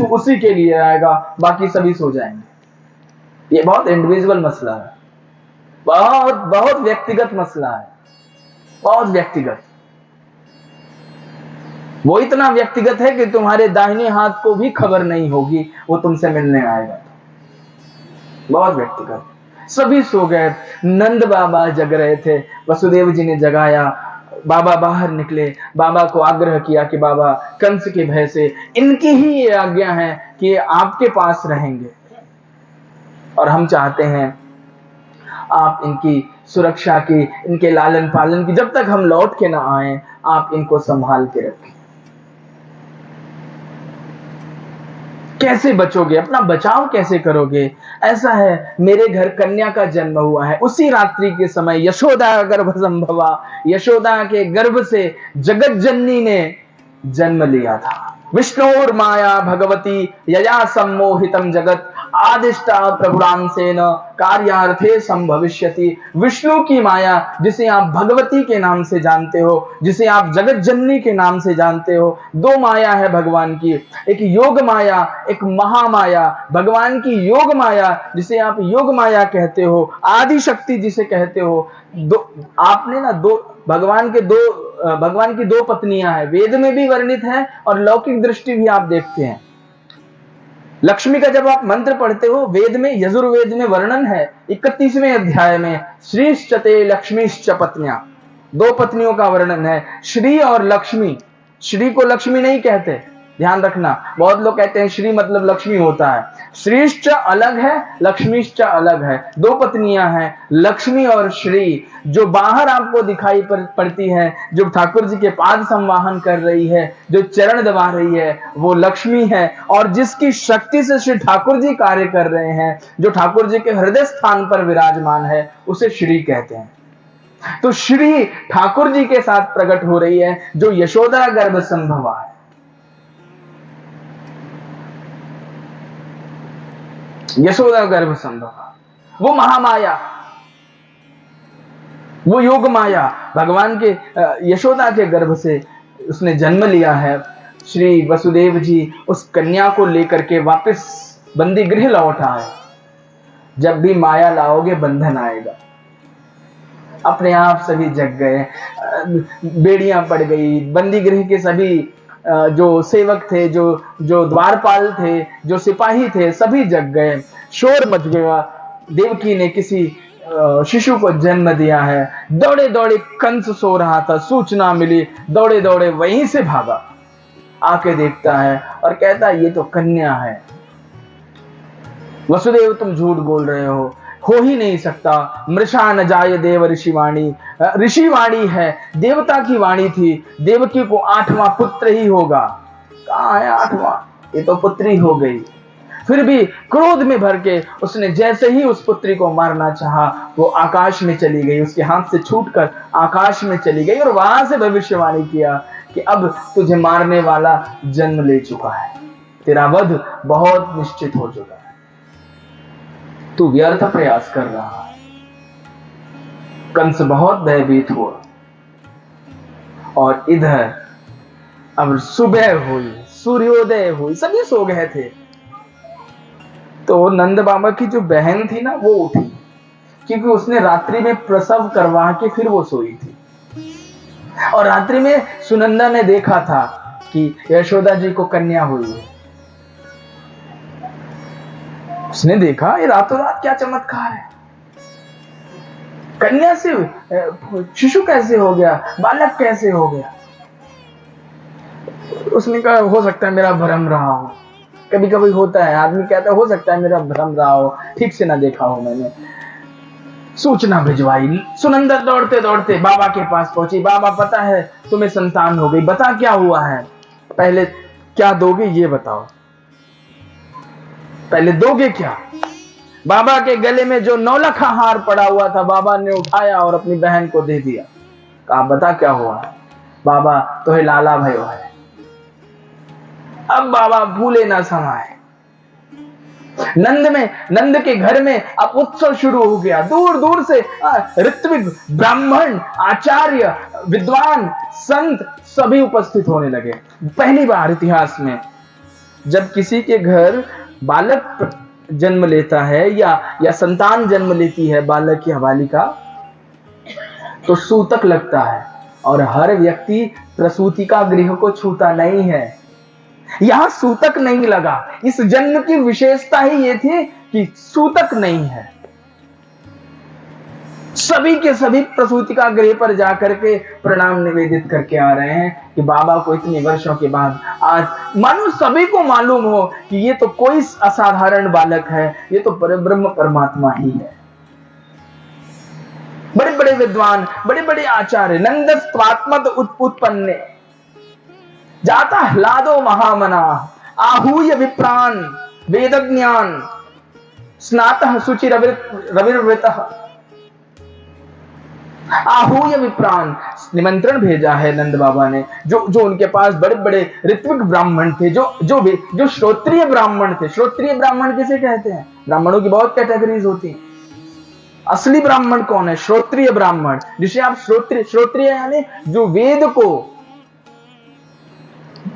सिर्फ उसी के लिए आएगा, बाकी सभी सो जाएंगे। ये बहुत इंडिविजुअल मसला है, बहुत बहुत व्यक्तिगत मसला है, बहुत व्यक्तिगत। वो इतना व्यक्तिगत है कि तुम्हारे दाहिने हाथ को भी खबर नहीं होगी वो तुमसे मिलने आएगा। बहुत व्यक्तिगत। सभी सो गए, नंद बाबा जग रहे थे, वसुदेव जी ने जगाया। बाबा बाहर निकले, बाबा को आग्रह किया कि बाबा कंस के भय से इनकी ही ये आज्ञा है कि आपके पास रहेंगे और हम चाहते हैं आप इनकी सुरक्षा की, इनके लालन पालन की, जब तक हम लौट के ना आए आप इनको संभाल के रखें। कैसे बचोगे, अपना बचाव कैसे करोगे? ऐसा है, मेरे घर कन्या का जन्म हुआ है, उसी रात्रि के समय यशोदा गर्भ संभवा, यशोदा के गर्भ से जगत जननी ने जन्म लिया था। विष्णुर माया भगवती यया सम्मोहितम जगत आदिष्टा प्रभुरांसेन कार्यार्थे संभविष्यति। विष्णु की माया जिसे आप भगवती के नाम से जानते हो, जिसे आप जगत जननी के नाम से जानते हो, दो माया है भगवान की, एक योग माया, एक महामाया। भगवान की योग माया जिसे आप योग माया कहते हो, आदि शक्ति जिसे कहते हो, आपने ना भगवान की दो पत्नियां हैं, वेद में भी वर्णित है और लौकिक दृष्टि भी आप देखते हैं। लक्ष्मी का जब आप मंत्र पढ़ते हो, वेद में, यजुर्वेद में वर्णन है 31वें अध्याय में, श्रीश्चते लक्ष्मीश्च पत्नियां, दो पत्नियों का वर्णन है, श्री और लक्ष्मी। श्री को लक्ष्मी नहीं कहते, ध्यान रखना, बहुत लोग कहते हैं श्री मतलब लक्ष्मी होता है। श्रीश्च अलग है, लक्ष्मीश्च अलग है, दो पत्नियां हैं, लक्ष्मी और श्री। जो बाहर आपको दिखाई पड़ती है, जो ठाकुर जी के पाद संवाहन कर रही है, जो चरण दबा रही है, वो लक्ष्मी है। और जिसकी शक्ति से श्री ठाकुर जी कार्य कर रहे हैं, जो ठाकुर जी के हृदय स्थान पर विराजमान है, उसे श्री कहते हैं। तो श्री ठाकुर जी के साथ प्रकट हो रही है, जो यशोदा गर्भ संभवा है। यशोदा गर्भ संभवा, वो महामाया, वो योग माया, भगवान के यशोदा के गर्भ से उसने जन्म लिया है। श्री वसुदेव जी उस कन्या को लेकर के वापस बंदी गृह लौट आए। जब भी माया लाओगे बंधन आएगा। अपने आप सभी जग गए, बेड़ियां पड़ गई, बंदी गृह के सभी जो सेवक थे, जो द्वारपाल थे, जो सिपाही थे, सभी जग गए, शोर मच गया। देवकी ने किसी शिशु को जन्म दिया है। दौड़े दौड़े कंस सो रहा था, सूचना मिली, दौड़े दौड़े वहीं से भागा, आके देखता है और कहता है ये तो कन्या है। वसुदेव तुम झूठ बोल रहे हो ही नहीं सकता। मृषा न जाय देव ऋषिवाणी, ऋषिवाणी है, देवता की वाणी थी। देवकी को 8वां पुत्र ही होगा। कहां है 8वां? ये तो पुत्री हो गई। फिर भी क्रोध में भर के उसने जैसे ही उस पुत्री को मारना चाहा, वो आकाश में चली गई, उसके हाथ से छूटकर आकाश में चली गई और वहां से भविष्यवाणी किया कि अब तुझे मारने वाला जन्म ले चुका है, तेरा वध बहुत निश्चित हो चुका है, तू व्यर्थ प्रयास कर रहा है। कंस बहुत भयभीत हुआ और इधर अब सुबह हुई, सूर्योदय हुई, सभी सो गए थे। तो नंद बाबा की जो बहन थी ना, वो उठी, क्योंकि उसने रात्रि में प्रसव करवा के फिर वो सोई थी। और रात्रि में सुनंदा ने देखा था कि यशोदा जी को कन्या हुई है। उसने देखा ये रातों रात क्या चमत्कार है, कन्या से शिशु कैसे हो गया, बालक कैसे हो गया। उसने कहा हो सकता है मेरा भ्रम रहा हो। कभी कभी होता है, आदमी कहता है हो सकता है मेरा भ्रम रहा हो, ठीक से ना देखा हो मैंने। सूचना भिजवाई। सुनंदा दौड़ते दौड़ते बाबा के पास पहुंची। बाबा पता है तुम्हें संतान हो गई, बता क्या हुआ है, पहले क्या दोगे ये बताओ, पहले दोगे क्या। बाबा के गले में जो 9 लाख हार पड़ा हुआ था, बाबा ने उठाया और अपनी बहन को दे दिया। कहा बता क्या हुआ है। बाबा तो है लाला भयो है। अब बाबा भूले ना समाए। नंद के घर में अब उत्सव शुरू हो गया। दूर दूर से ऋत्विक, ब्राह्मण, आचार्य, विद्वान, संत सभी उपस्थित होने लगे। पहली बार इतिहास में जब किसी के घर बालक जन्म लेता है या संतान जन्म लेती है, बालक या बालिका, तो सूतक लगता है। और हर व्यक्ति प्रसूति का गृह को छूता नहीं है। यहां सूतक नहीं लगा। इस जन्म की विशेषता ही ये थी कि सूतक नहीं है। सभी के सभी प्रसूति का गृह पर जाकर के प्रणाम निवेदित करके आ रहे हैं कि बाबा को इतने वर्षों के बाद आज, मानो सभी को मालूम हो कि ये तो कोई असाधारण बालक है, ये तो परब्रह्म परमात्मा ही है। बड़े बड़े विद्वान, बड़े बड़े आचार्य, नंदस्त्वात्मत उत्पन्ने जाता ह्लादो महामना आहूय विप्रान वेद ज्ञान स्नातः शुचि रविर्वृतः। आहूय विप्रान, निमंत्रण भेजा है नंद बाबा ने। जो उनके पास बड़े बड़े ऋत्विक ब्राह्मण थे, जो श्रोत्रिय ब्राह्मण थे। श्रोत्रिय ब्राह्मण किसे कहते हैं? ब्राह्मणों की बहुत कैटेगरीज होती हैं। असली ब्राह्मण कौन है? श्रोत्रिय ब्राह्मण, जिसे आप श्रोत्रिय यानी जो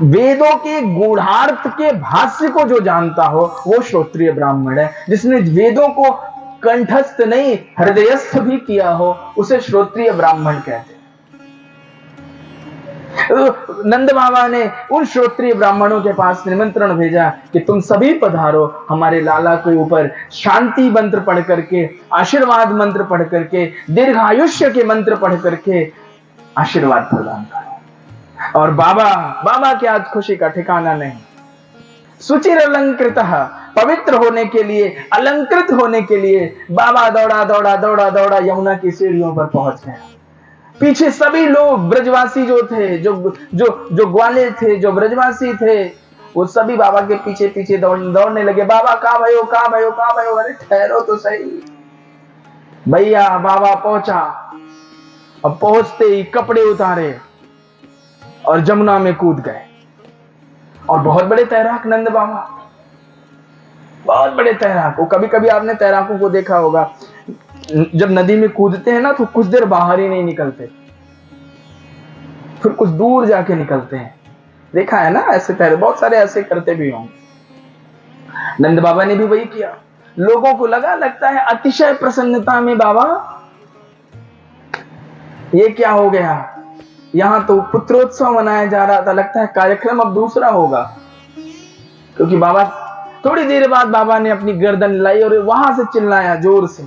वेदों के गूढ़ार्थ के भाष्य को जो जानता हो, वो श्रोत्रिय ब्राह्मण है। जिसने वेदों को कंठस्थ नहीं हृदयस्थ भी किया हो, उसे श्रोत्रिय ब्राह्मण कहते हैं। नंद बाबा ने उन श्रोत्रिय ब्राह्मणों के पास निमंत्रण भेजा कि तुम सभी पधारो, हमारे लाला के ऊपर शांति मंत्र पढ़ करके, आशीर्वाद मंत्र पढ़ करके, दीर्घायुष्य के मंत्र पढ़ करके आशीर्वाद प्रदान करो। और बाबा की आज खुशी का ठिकाना नहीं। सुचिर अलंकृत, पवित्र होने के लिए, अलंकृत होने के लिए बाबा दौड़ा यमुना की सीढ़ियों पर पहुंच गया। पीछे सभी लोग ब्रजवासी जो थे, जो ग्वाले थे, जो ब्रजवासी थे, वो सभी बाबा के पीछे पीछे दौड़ने लगे। बाबा कहाँ भयो? अरे ठहरो तो सही भैया। बाबा पहुंचा। अब पहुंचते ही कपड़े उतारे और जमुना में कूद गए। और बहुत बड़े तैराक नंद बाबा, बहुत बड़े तैराक। वो कभी कभी आपने तैराकों को देखा होगा, जब नदी में कूदते हैं ना तो कुछ देर बाहर ही नहीं निकलते, फिर कुछ दूर जाके निकलते हैं। देखा है ना ऐसे तैराक, बहुत सारे ऐसे करते भी होंगे। नंद बाबा ने भी वही किया। लोगों को लगता है अतिशय प्रसन्नता में, बाबा ये क्या हो गया? यहां तो पुत्रोत्सव मनाया जा रहा था, लगता है कार्यक्रम अब दूसरा होगा। क्योंकि बाबा थोड़ी देर बाद बाबा ने अपनी गर्दन लाई और वहां से चिल्लाया जोर से।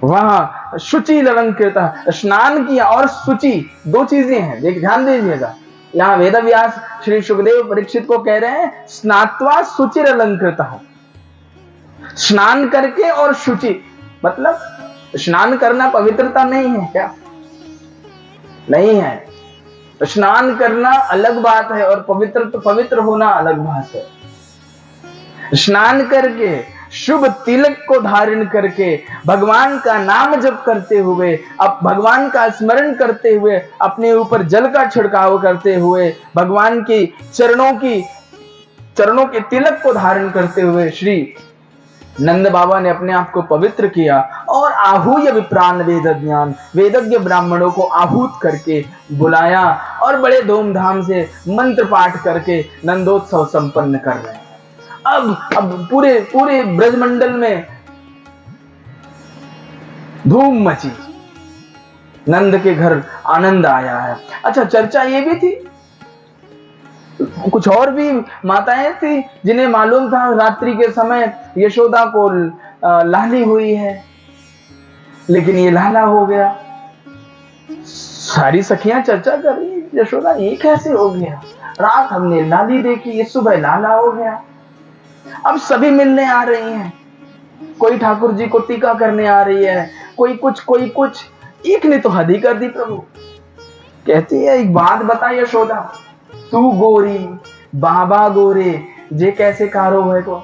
वहां शुचि अलंकृत, स्नान किया और शुचि, दो चीजें हैं, ध्यान दीजिएगा। यहाँ वेद व्यास श्री सुखदेव परीक्षित को कह रहे हैं स्नात्वा शुचिर अलंकृत, स्नान करके और शुचि। मतलब स्नान करना पवित्रता नहीं है क्या? नहीं है। स्नान करना अलग बात है और पवित्र होना अलग बात है। स्नान करके, शुभ तिलक को धारण करके, भगवान का नाम जप करते हुए, अब भगवान का स्मरण करते हुए, अपने ऊपर जल का छिड़काव करते हुए, भगवान की चरणों के तिलक को धारण करते हुए श्री नंद बाबा ने अपने आप को पवित्र किया। और आहूय विप्रान वेद ज्ञान, वेदज्ञ ब्राह्मणों को आहूत करके बुलाया और बड़े धूमधाम से मंत्र पाठ करके नंदोत्सव संपन्न कर रहे हैं। अब पूरे ब्रजमंडल में धूम मची, नंद के घर आनंद आया है। अच्छा, चर्चा ये भी थी, कुछ और भी माताएं थी जिन्हें मालूम था रात्रि के समय यशोदा को लाली हुई है, लेकिन ये लाला हो गया। सारी सखियां चर्चा कर रही, यशोदा ये कैसे हो गया? रात हमने लाली देखी, ये सुबह लाला हो गया। अब सभी मिलने आ रही हैं, कोई ठाकुर जी को टीका करने आ रही है, कोई कुछ। एक ने तो हद ही कर दी प्रभु। कहती है एक बात बता यशोदा, तू गोरी बाबा गोरे, जे कैसे कारो है को?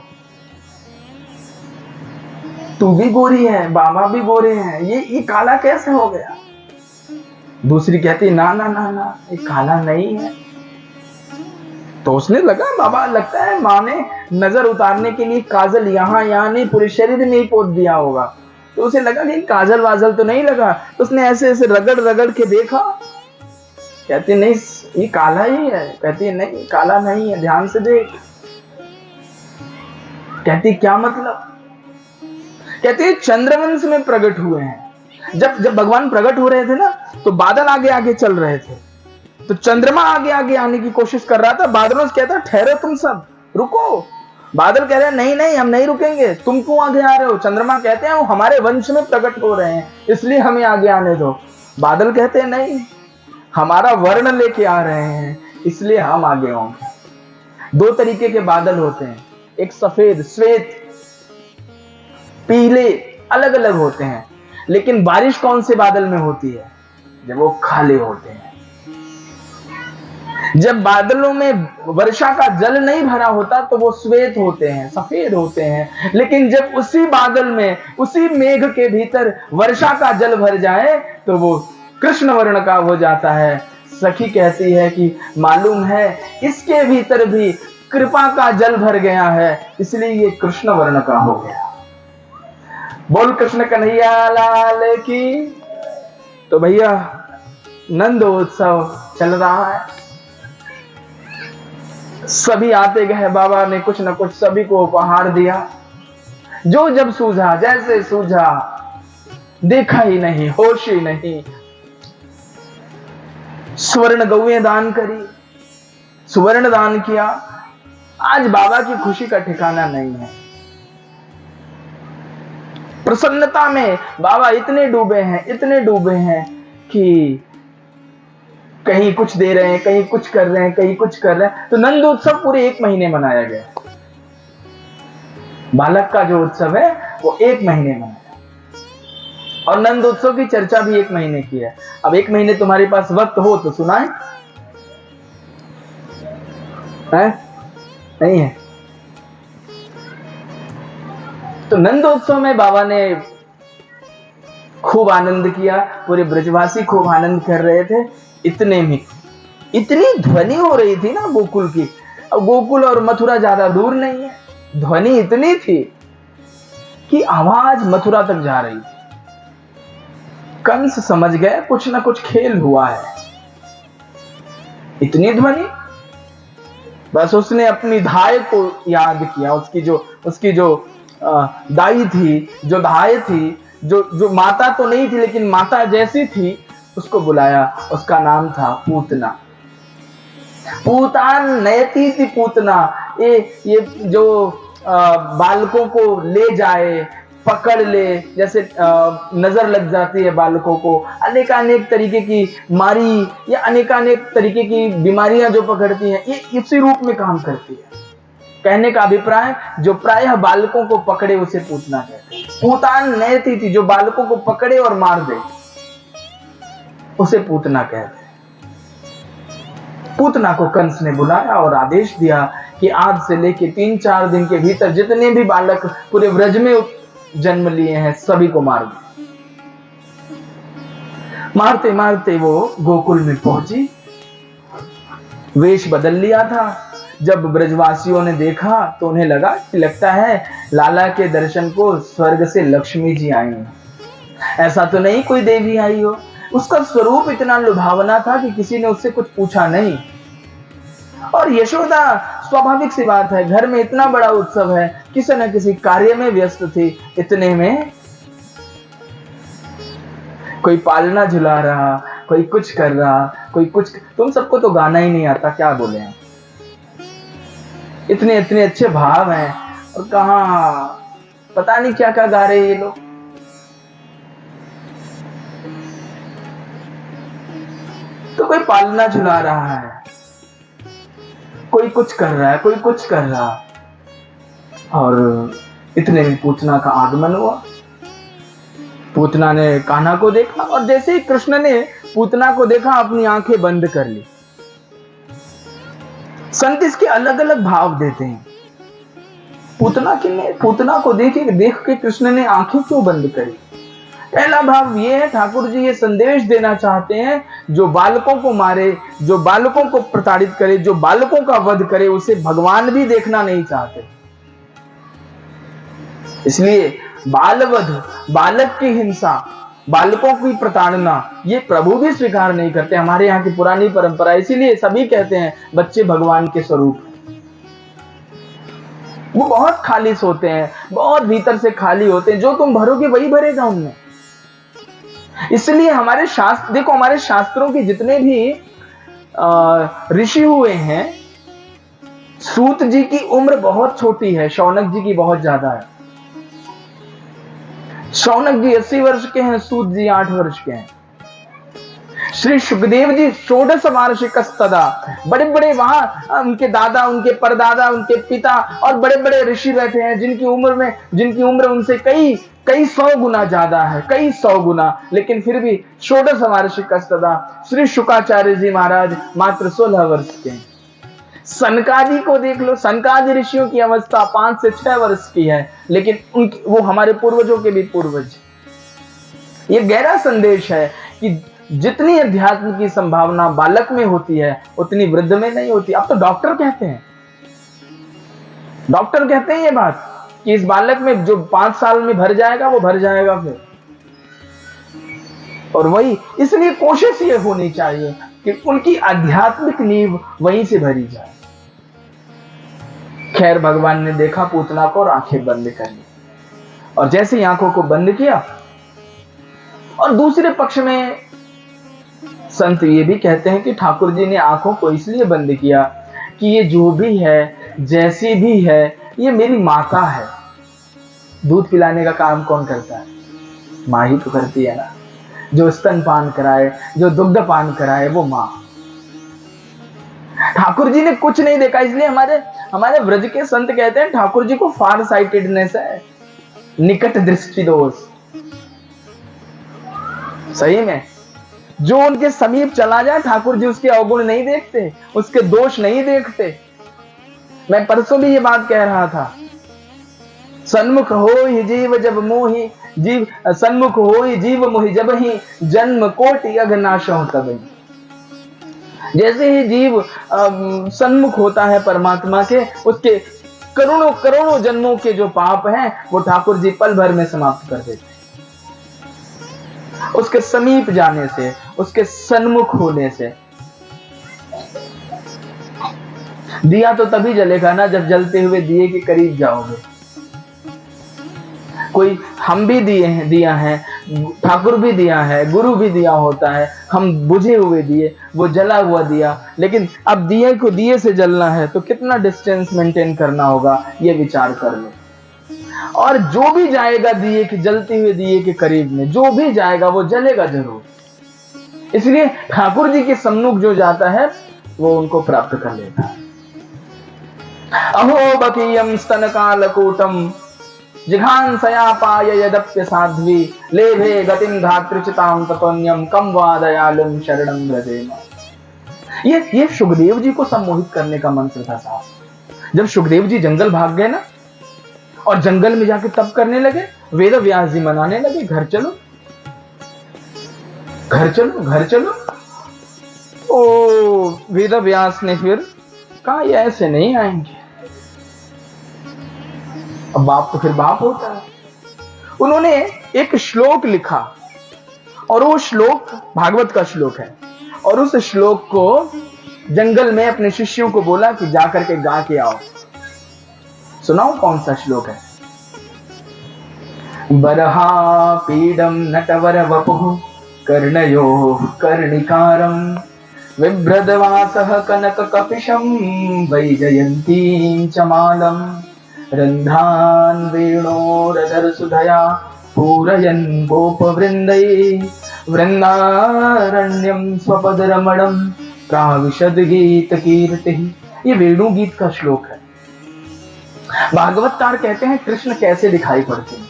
तू भी गोरी है, बाबा भी गोरे हैं, ये काला कैसे हो गया? दूसरी कहती ना, ये काला नहीं है। तो उसने लगा, बाबा लगता है माँ ने नजर उतारने के लिए काजल यहाँ नहीं, पूरे शरीर में ही पोत दिया होगा। तो उसे लगा कि काजल वाजल तो नहीं लगा। तो उसने ऐसे रगड़ के देखा, कहती नहीं ये काला ही है। कहती है नहीं काला नहीं है, ध्यान से देख। कहती क्या मतलब? कहती है चंद्रवंश में प्रकट हुए हैं। जब भगवान प्रकट हो रहे थे ना, तो बादल आगे आगे चल रहे थे, तो चंद्रमा आगे आगे आने की कोशिश कर रहा था। बादलों से कहता ठहरो तुम सब, रुको। बादल कह रहे हैं नहीं नहीं हम नहीं रुकेंगे, तुम क्यों आगे आ रहे हो? चंद्रमा कहते हैं वो हमारे वंश में प्रकट हो रहे हैं, इसलिए हमें आगे आने दो। बादल कहते हैं नहीं, हमारा वर्ण लेके आ रहे हैं, इसलिए हम आगे होंगे। दो तरीके के बादल होते हैं, एक सफेद श्वेत, पीले, अलग अलग होते हैं। लेकिन बारिश कौन से बादल में होती है? जब वो काले होते हैं। जब बादलों में वर्षा का जल नहीं भरा होता तो वो श्वेत होते हैं, सफेद होते हैं। लेकिन जब उसी बादल में, उसी मेघ के भीतर वर्षा का जल भर जाए तो वो कृष्ण वर्ण का हो जाता है। सखी कहती है कि मालूम है इसके भीतर भी कृपा का जल भर गया है, इसलिए ये कृष्ण वर्ण का हो गया। बोल कृष्ण कन्हैया लाल की। तो भैया नंदोत्सव चल रहा है, सभी आते गए, बाबा ने कुछ न कुछ सभी को उपहार दिया। जो जब सूझा, जैसे सूझा, देखा ही नहीं, होश ही नहीं। स्वर्ण गौएं दान करी, सुवर्ण दान किया। आज बाबा की खुशी का ठिकाना नहीं है। प्रसन्नता में बाबा इतने डूबे हैं, इतने डूबे हैं कि कहीं कुछ दे रहे हैं, कहीं कुछ कर रहे हैं, कहीं कुछ कर रहे हैं। तो नंद उत्सव पूरे 1 महीने मनाया गया। बालक का जो उत्सव है वो 1 महीने मनाया, और नंद उत्सव की चर्चा भी 1 महीने की है। अब 1 महीने तुम्हारे पास वक्त हो तो सुनाए, है? नहीं है? तो नंद उत्सव में बाबा ने खूब आनंद किया, पूरे ब्रजवासी खूब आनंद कर रहे थे। इतने में इतनी ध्वनि हो रही थी ना गोकुल की। अब गोकुल और मथुरा ज्यादा दूर नहीं है, ध्वनि इतनी थी कि आवाज मथुरा तक जा रही थी। कंस समझ गए कुछ ना कुछ खेल हुआ है। इतनी ध्वनि, बस उसने अपनी धाय को याद किया। उसकी जो दाई थी, जो धाय थी, जो माता तो नहीं थी लेकिन माता जैसी थी, उसको बुलाया। उसका नाम था पूतना। पूतान नयती थी पूतना। ये जो बालकों को ले जाए, पकड़ ले, जैसे नजर लग जाती है बालकों को, अनेकानेक तरीके की मारी या अनेकानेक तरीके की बीमारियां जो पकड़ती हैं, ये इसी रूप में काम करती है। कहने का अभिप्राय, जो प्रायः बालकों को पकड़े उसे पूतना कहते हैं। पूतान नयती थी, जो बालकों को पकड़े और मार दे उसे पूतना कहते हैं। पूतना को कंस ने बुलाया और आदेश दिया कि आज से लेके 3-4 दिन के भीतर जितने भी बालक पूरे व्रज में जन्म लिए हैं सभी को मार दो। मारते मारते वो गोकुल में पहुंची। वेश बदल लिया था। जब ब्रजवासियों ने देखा तो उन्हें लगा कि लगता है लाला के दर्शन को स्वर्ग से लक्ष्मी जी आई हैं। ऐसा तो नहीं कोई देवी आई हो। उसका स्वरूप इतना लुभावना था कि किसी ने उससे कुछ पूछा नहीं। और यशोदा, स्वाभाविक सी बात है, घर में इतना बड़ा उत्सव है, किसी न किसी कार्य में व्यस्त थी। इतने में कोई पालना झुला रहा, कोई कुछ कर रहा, कोई कुछ। तुम सबको तो गाना ही नहीं आता, क्या बोले हैं? इतने इतने अच्छे भाव हैं और कहाँ पता नहीं क्या क्या गा रहे ये लोग। तो कोई पालना झुला रहा है, कोई कुछ कर रहा है, कोई कुछ कर रहा। और इतने में पूतना का आगमन हुआ। पूतना ने कान्हा को देखा और जैसे ही कृष्ण ने पूतना को देखा अपनी आंखें बंद कर ली। संत इसके अलग अलग भाव देते हैं। पूतना को देख के कृष्ण ने आंखें क्यों बंद करी? पहला भाव ये है, ठाकुर जी ये संदेश देना चाहते हैं, जो बालकों को मारे, जो बालकों को प्रताड़ित करे, जो बालकों का वध करे, उसे भगवान भी देखना नहीं चाहते। इसलिए बालवध, बालक की हिंसा, बालकों की प्रताड़ना, ये प्रभु भी स्वीकार नहीं करते। हमारे यहाँ की पुरानी परंपरा, इसीलिए सभी कहते हैं बच्चे भगवान के स्वरूप। वो बहुत खालिश होते हैं, बहुत भीतर से खाली होते हैं, जो तुम भरोगे वही भरेगा उनमें। इसलिए हमारे शास्त्र देखो, हमारे शास्त्रों के जितने भी ऋषि हुए हैं, सूत जी की उम्र बहुत छोटी है, शौनक जी की बहुत ज्यादा है। शौनक जी 80 वर्ष के हैं, सूत जी 8 वर्ष के हैं। श्री सुखदेव जी 16 वार्षिकस्तदा, बड़े बड़े वहां उनके दादा, उनके परदादा, उनके पिता और बड़े बड़े ऋषि बैठे हैं जिनकी उम्र उनसे कई 100 गुना ज्यादा है, कई 100 गुना, लेकिन फिर भी 16 वार्षिकस्तदा। श्री शुकाचार्य जी महाराज मात्र 16 वर्ष के हैं। सनकादि को देख लो, सनकादि ऋषियों की अवस्था 5 से 6 वर्ष की है, लेकिन वो हमारे पूर्वजों के भी पूर्वज। ये गहरा संदेश है कि जितनी अध्यात्म की संभावना बालक में होती है उतनी वृद्ध में नहीं होती। अब तो डॉक्टर कहते हैं ये बात कि इस बालक में जो 5 साल में भर जाएगा वो भर जाएगा फिर। और वही, इसलिए कोशिश ये होनी चाहिए कि उनकी आध्यात्मिक नींव वहीं से भरी जाए। खैर, भगवान ने देखा पूतना को और आंखें बंद कर ली, और जैसे ही आंखों को बंद किया, और दूसरे पक्ष में संत ये भी कहते हैं कि ठाकुर जी ने आंखों को इसलिए बंद किया कि ये जो भी है, जैसी भी है, ये मेरी माता है। दूध पिलाने का काम कौन करता है? माँ ही तो करती है ना। जो स्तनपान कराए, जो दुग्ध पान कराए, वो माँ। ठाकुर जी ने कुछ नहीं देखा, इसलिए हमारे व्रज के संत कहते हैं ठाकुर जी को फार साइटेडनेस है, निकट दृष्टि दोष। सही में, जो उनके समीप चला जाए ठाकुर जी उसके अवगुण नहीं देखते, उसके दोष नहीं देखते। मैं परसों भी ये बात कह रहा था, सन्मुख होई जीव जब मोहि, जीव सन्मुख होई जीव मोहि जब ही, जन्म कोटि अघनाशो तबहि। जैसे ही जीव सन्मुख होता है परमात्मा के, उसके करोड़ों करोड़ों जन्मों के जो पाप हैं वो ठाकुर जी पल भर में समाप्त कर देते हैं। उसके समीप जाने से, उसके सन्मुख होने से। दिया तो तभी जलेगा ना जब जलते हुए दिए के करीब जाओगे। कोई हम भी दिया है, ठाकुर भी दिया है, गुरु भी दिया होता है, हम बुझे हुए दिए, वो जला हुआ दिया। लेकिन अब दिए को दिए से जलना है तो कितना डिस्टेंस मेंटेन करना होगा, ये विचार कर लो। और जो भी जाएगा दिए के, जलते हुए दिए के करीब में जो भी जाएगा वो जलेगा जरूर। इसलिए ठाकुर जी के सम्मुख जो जाता है वो उनको प्राप्त कर लेता है। अहो बकीयम स्तनकालकूटम जिघांसया पाय यदप्य साध्वी, लेभे गतिम धातृचितां ततोन्यम कम वा दयालुम शरणं व्रजेम। ये सुखदेव जी को सम्मोहित करने का मंत्र था साहब। जब सुखदेव जी जंगल भाग गए ना, और जंगल में जाके तप करने लगे, वेद व्यास जी मनाने लगे, घर चलो घर चलो घर चलो। ओ वेद व्यास ने फिर कहा ये ऐसे नहीं आएंगे। अब बाप तो फिर बाप होता है। उन्होंने एक श्लोक लिखा, और वो श्लोक भागवत का श्लोक है, और उस श्लोक को जंगल में अपने शिष्यों को बोला कि जाकर के गा के आओ। सुनाओ कौन सा श्लोक है? बरहा पीडम नटवर वपुः कर्णयोः कर्णिकारं, बिभ्रदवासः कनक कपिशं वैजयन्तीं च मालम्, रन्ध्रान् वेणोरदर सुधया पूरयन् गोपवृन्दैः, वृन्दारण्यं स्वपदरमणं प्राविशद गीत कीर्तिः। ये वेणु गीत का श्लोक है। भागवतकार कहते हैं कृष्ण कैसे दिखाई पड़ते हैं,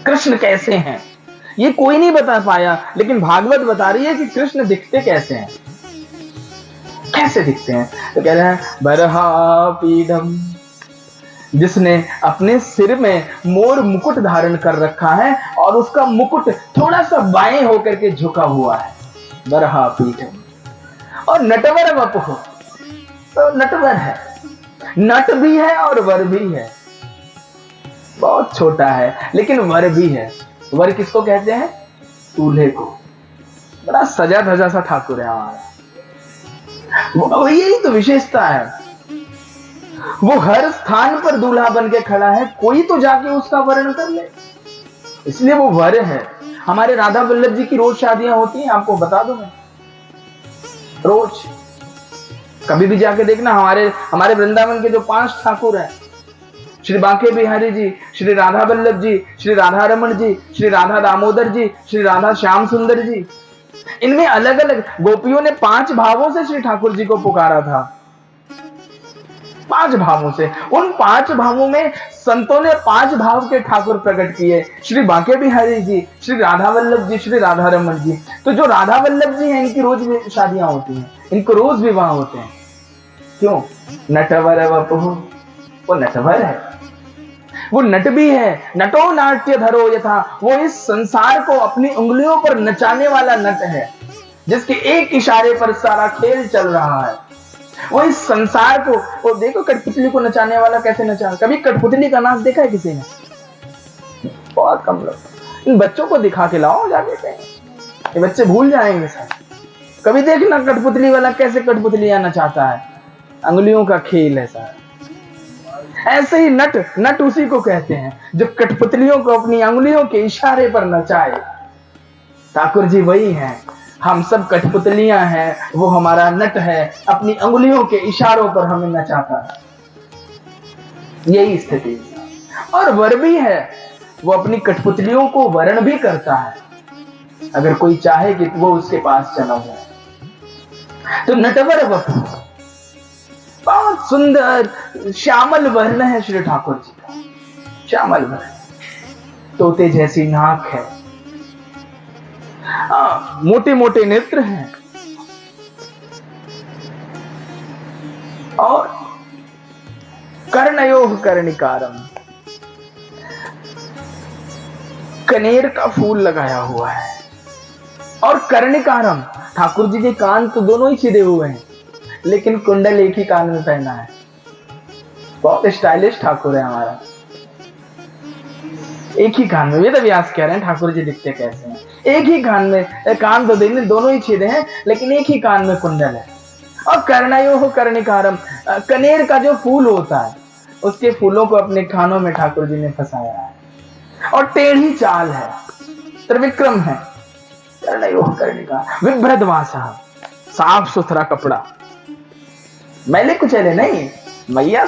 कृष्ण कैसे हैं, ये कोई नहीं बता पाया, लेकिन भागवत बता रही है कि कृष्ण दिखते कैसे हैं। कैसे दिखते हैं? तो कह रहे हैं बरहा पीडम, जिसने अपने सिर में मोर मुकुट धारण कर रखा है और उसका मुकुट थोड़ा सा बाएं होकर के झुका हुआ है, बरहा पीडम। और नटवर वपुः, तो नटवर है, नट भी है और वर भी है। बहुत छोटा है लेकिन वर भी है। वर किसको कहते हैं? दूल्हे को। बड़ा सजा धजा सा ठाकुर है हमारा। यही तो विशेषता है, वो हर स्थान पर दूल्हा बन के खड़ा है, कोई तो जाके उसका वर्ण कर ले, इसलिए वो वर है। हमारे राधा वल्लभ जी की रोज शादियां होती हैं, आपको बता दूं मैं, रोज कभी भी जाके देखना। हमारे वृंदावन के जो 5 ठाकुर हैं, श्री बांके बिहारी जी, श्री राधा वल्लभ जी, श्री राधा रमन जी, श्री राधा दामोदर जी, श्री राधा श्याम सुंदर जी, इनमें अलग अलग गोपियों ने 5 भावों से श्री ठाकुर जी को पुकारा था। 5 भावों से। उन 5 भावों में संतों ने 5 भाव के ठाकुर प्रकट किए, श्री बांके बिहारी जी, श्री राधा वल्लभ जी, श्री राधा रमन जी। तो जो राधा वल्लभ जी हैं, इनकी रोज शादियां होती हैं, इनको रोज विवाह होते हैं। क्यों? नटवर वपुः, वो नटवर है, वो नट भी है। नटो नाट्य धरो यथा, वो इस संसार को अपनी उंगलियों पर नचाने वाला नट है, जिसके एक इशारे पर सारा खेल चल रहा है। वो इस संसार को, वो देखो कठपुतली को नचाने वाला कैसे नचा। कभी कठपुतली का नाच देखा है किसी ने? बहुत कम लोग। इन बच्चों को दिखा के लाओ जाके कहीं, ये बच्चे भूल जाएंगे सर। कभी देखना कठपुतली वाला कैसे कठपुतलियां नचाता है, अंगुलियों का खेल है सर। ऐसे ही नट उसी को कहते हैं जो कठपुतलियों को अपनी अंगुलियों के इशारे पर नचाए। ठाकुर जी वही हैं, हम सब कठपुतलियां हैं, वो हमारा नट है, अपनी अंगुलियों के इशारों पर हमें नचाता है। यही स्थिति। और वर भी है, वो अपनी कठपुतलियों को वर्ण भी करता है, अगर कोई चाहे कि वो उसके पास चला जाए। तो नटवर वपु, बहुत सुंदर श्यामल वर्ण है श्री ठाकुर जी का, श्यामल वर्ण। तोते जैसी नाक है, मोटे मोटे नेत्र हैं, और कर्णयोः कर्णिकारम, कनेर का फूल लगाया हुआ है। और कर्णिकारम, ठाकुर जी के कान तो दोनों ही छिदे हुए हैं, लेकिन कुंडल एक ही कान में पहना है। बहुत स्टाइलिश ठाकुर है हमारा। एक ही कान में, वेद व्यास कह रहे हैं ठाकुर जी दिखते कैसे हैं। एक ही कान में, कान तो दोनों ही छिदे हैं, लेकिन एक ही कान में कुंडल है। और कर्णयोः कर्णिकारम, कनेर का जो फूल होता है, उसके फूलों को अपने कानों में ठाकुर जी ने फंसाया है। और टेढ़ी चाल है, त्रिविक्रम है। कर्णयोः कर्णिकारम, विभ्रद्वासः, साफ सुथरा कपड़ा, मैले कुचैले नहीं। मैया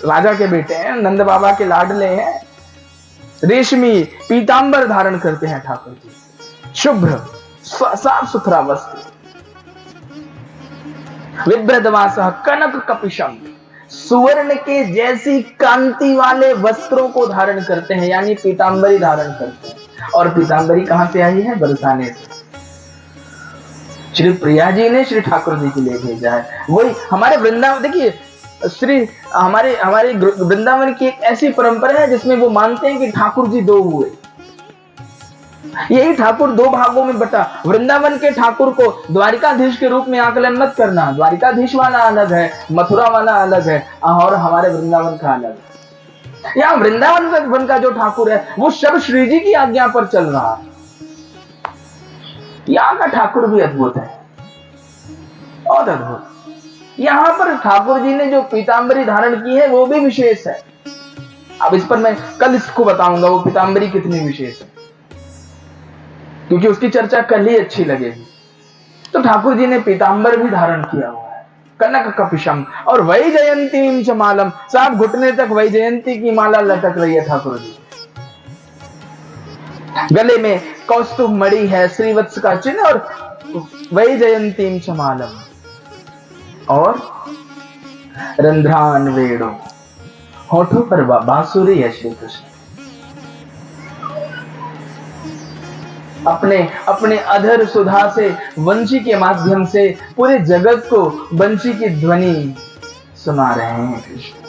राजा के बेटे हैं, नंद बाबा के लाडले हैं। रेशमी पीतांबर धारण करते हैं ठाकुर जी, शुभ्र साफ सुथरा वस्त्र। विभ्रद्वासः कनक कपिशम, सुवर्ण के जैसी कांति वाले वस्त्रों को धारण करते हैं, यानी पीतांबरी धारण करते हैं। और पीतांबरी कहां से आई है? बरसाने से। श्री प्रिया जी ने श्री ठाकुर जी के लिए भेजा है। वही हमारे वृंदावन, देखिए हमारे वृंदावन की एक ऐसी परंपरा है जिसमें वो मानते हैं कि ठाकुर जी 2 हुए। यही ठाकुर 2 भागों में बटा। वृंदावन के ठाकुर को द्वारिकाधीश के रूप में आकलन मत करना। द्वारिकाधीश वाला अलग है, मथुरा वाला अलग है, और हमारे वृंदावन का अलग है। यहाँ वृंदावन का जो ठाकुर है वो सब श्री जी की आज्ञा पर चल रहा है। यहाँ का ठाकुर भी अद्भुत है, बहुत अद्भुत। यहाँ पर ठाकुर जी ने जो पीतांबरी धारण की है वो भी विशेष है। अब इस पर मैं कल इसको बताऊंगा, वो पीतांबरी कितनी विशेष है, क्योंकि उसकी चर्चा कल ही अच्छी लगेगी। तो ठाकुर जी ने पीतांबर भी धारण किया हुआ है, कनक कपिशम, और वैजयंतीम च मालम, साफ घुटने तक वैजयंती की माला लटक रही है ठाकुर जी। गले में कौस्तुभ मणि है, श्रीवत्स का चिन्ह, और वैजयंतीम च मालम, और रंध्रान वेणु, होठों पर बांसुरी है श्री कृष्ण। अपने अधर सुधा से, वंशी के माध्यम से पूरे जगत को वंशी की ध्वनि सुना रहे हैं कृष्ण।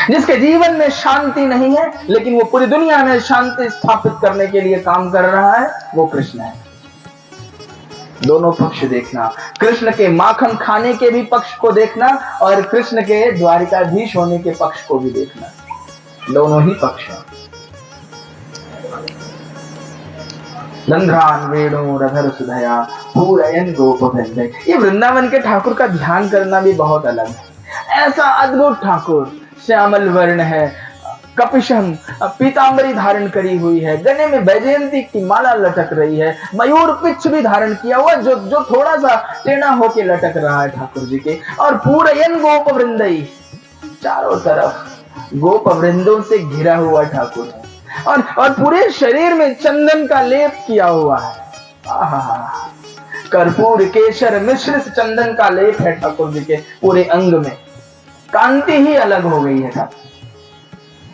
जिसके जीवन में शांति नहीं है, लेकिन वो पूरी दुनिया में शांति स्थापित करने के लिए काम कर रहा है, वो कृष्ण है। दोनों पक्ष देखना, कृष्ण के माखन खाने के भी पक्ष को देखना, और कृष्ण के द्वारिकाधीश होने के पक्ष को भी देखना। दोनों ही पक्ष हैं। नंद्रान वेणु रधर सुधया पूरयन गोप वृंदे। ये वृंदावन के ठाकुर का ध्यान करना भी बहुत अलग है। ऐसा अद्भुत ठाकुर, श्यामल वर्ण है, कपिशम पीतांबरी धारण करी हुई है, गले में वैजयंती की माला लटक रही है, मयूर पिच्छ भी धारण किया हुआ जो थोड़ा सा टेढ़ा होके लटक रहा है ठाकुर जी के। और पूरयन गोप वृंदई, चारों तरफ गोप वृंदों से घिरा हुआ ठाकुर है, और पूरे शरीर में चंदन का लेप किया हुआ है। आहा, कर्पूर केशर मिश्रित चंदन का लेप है ठाकुर जी के पूरे अंग में, कांति ही अलग हो गई है ठाकुर।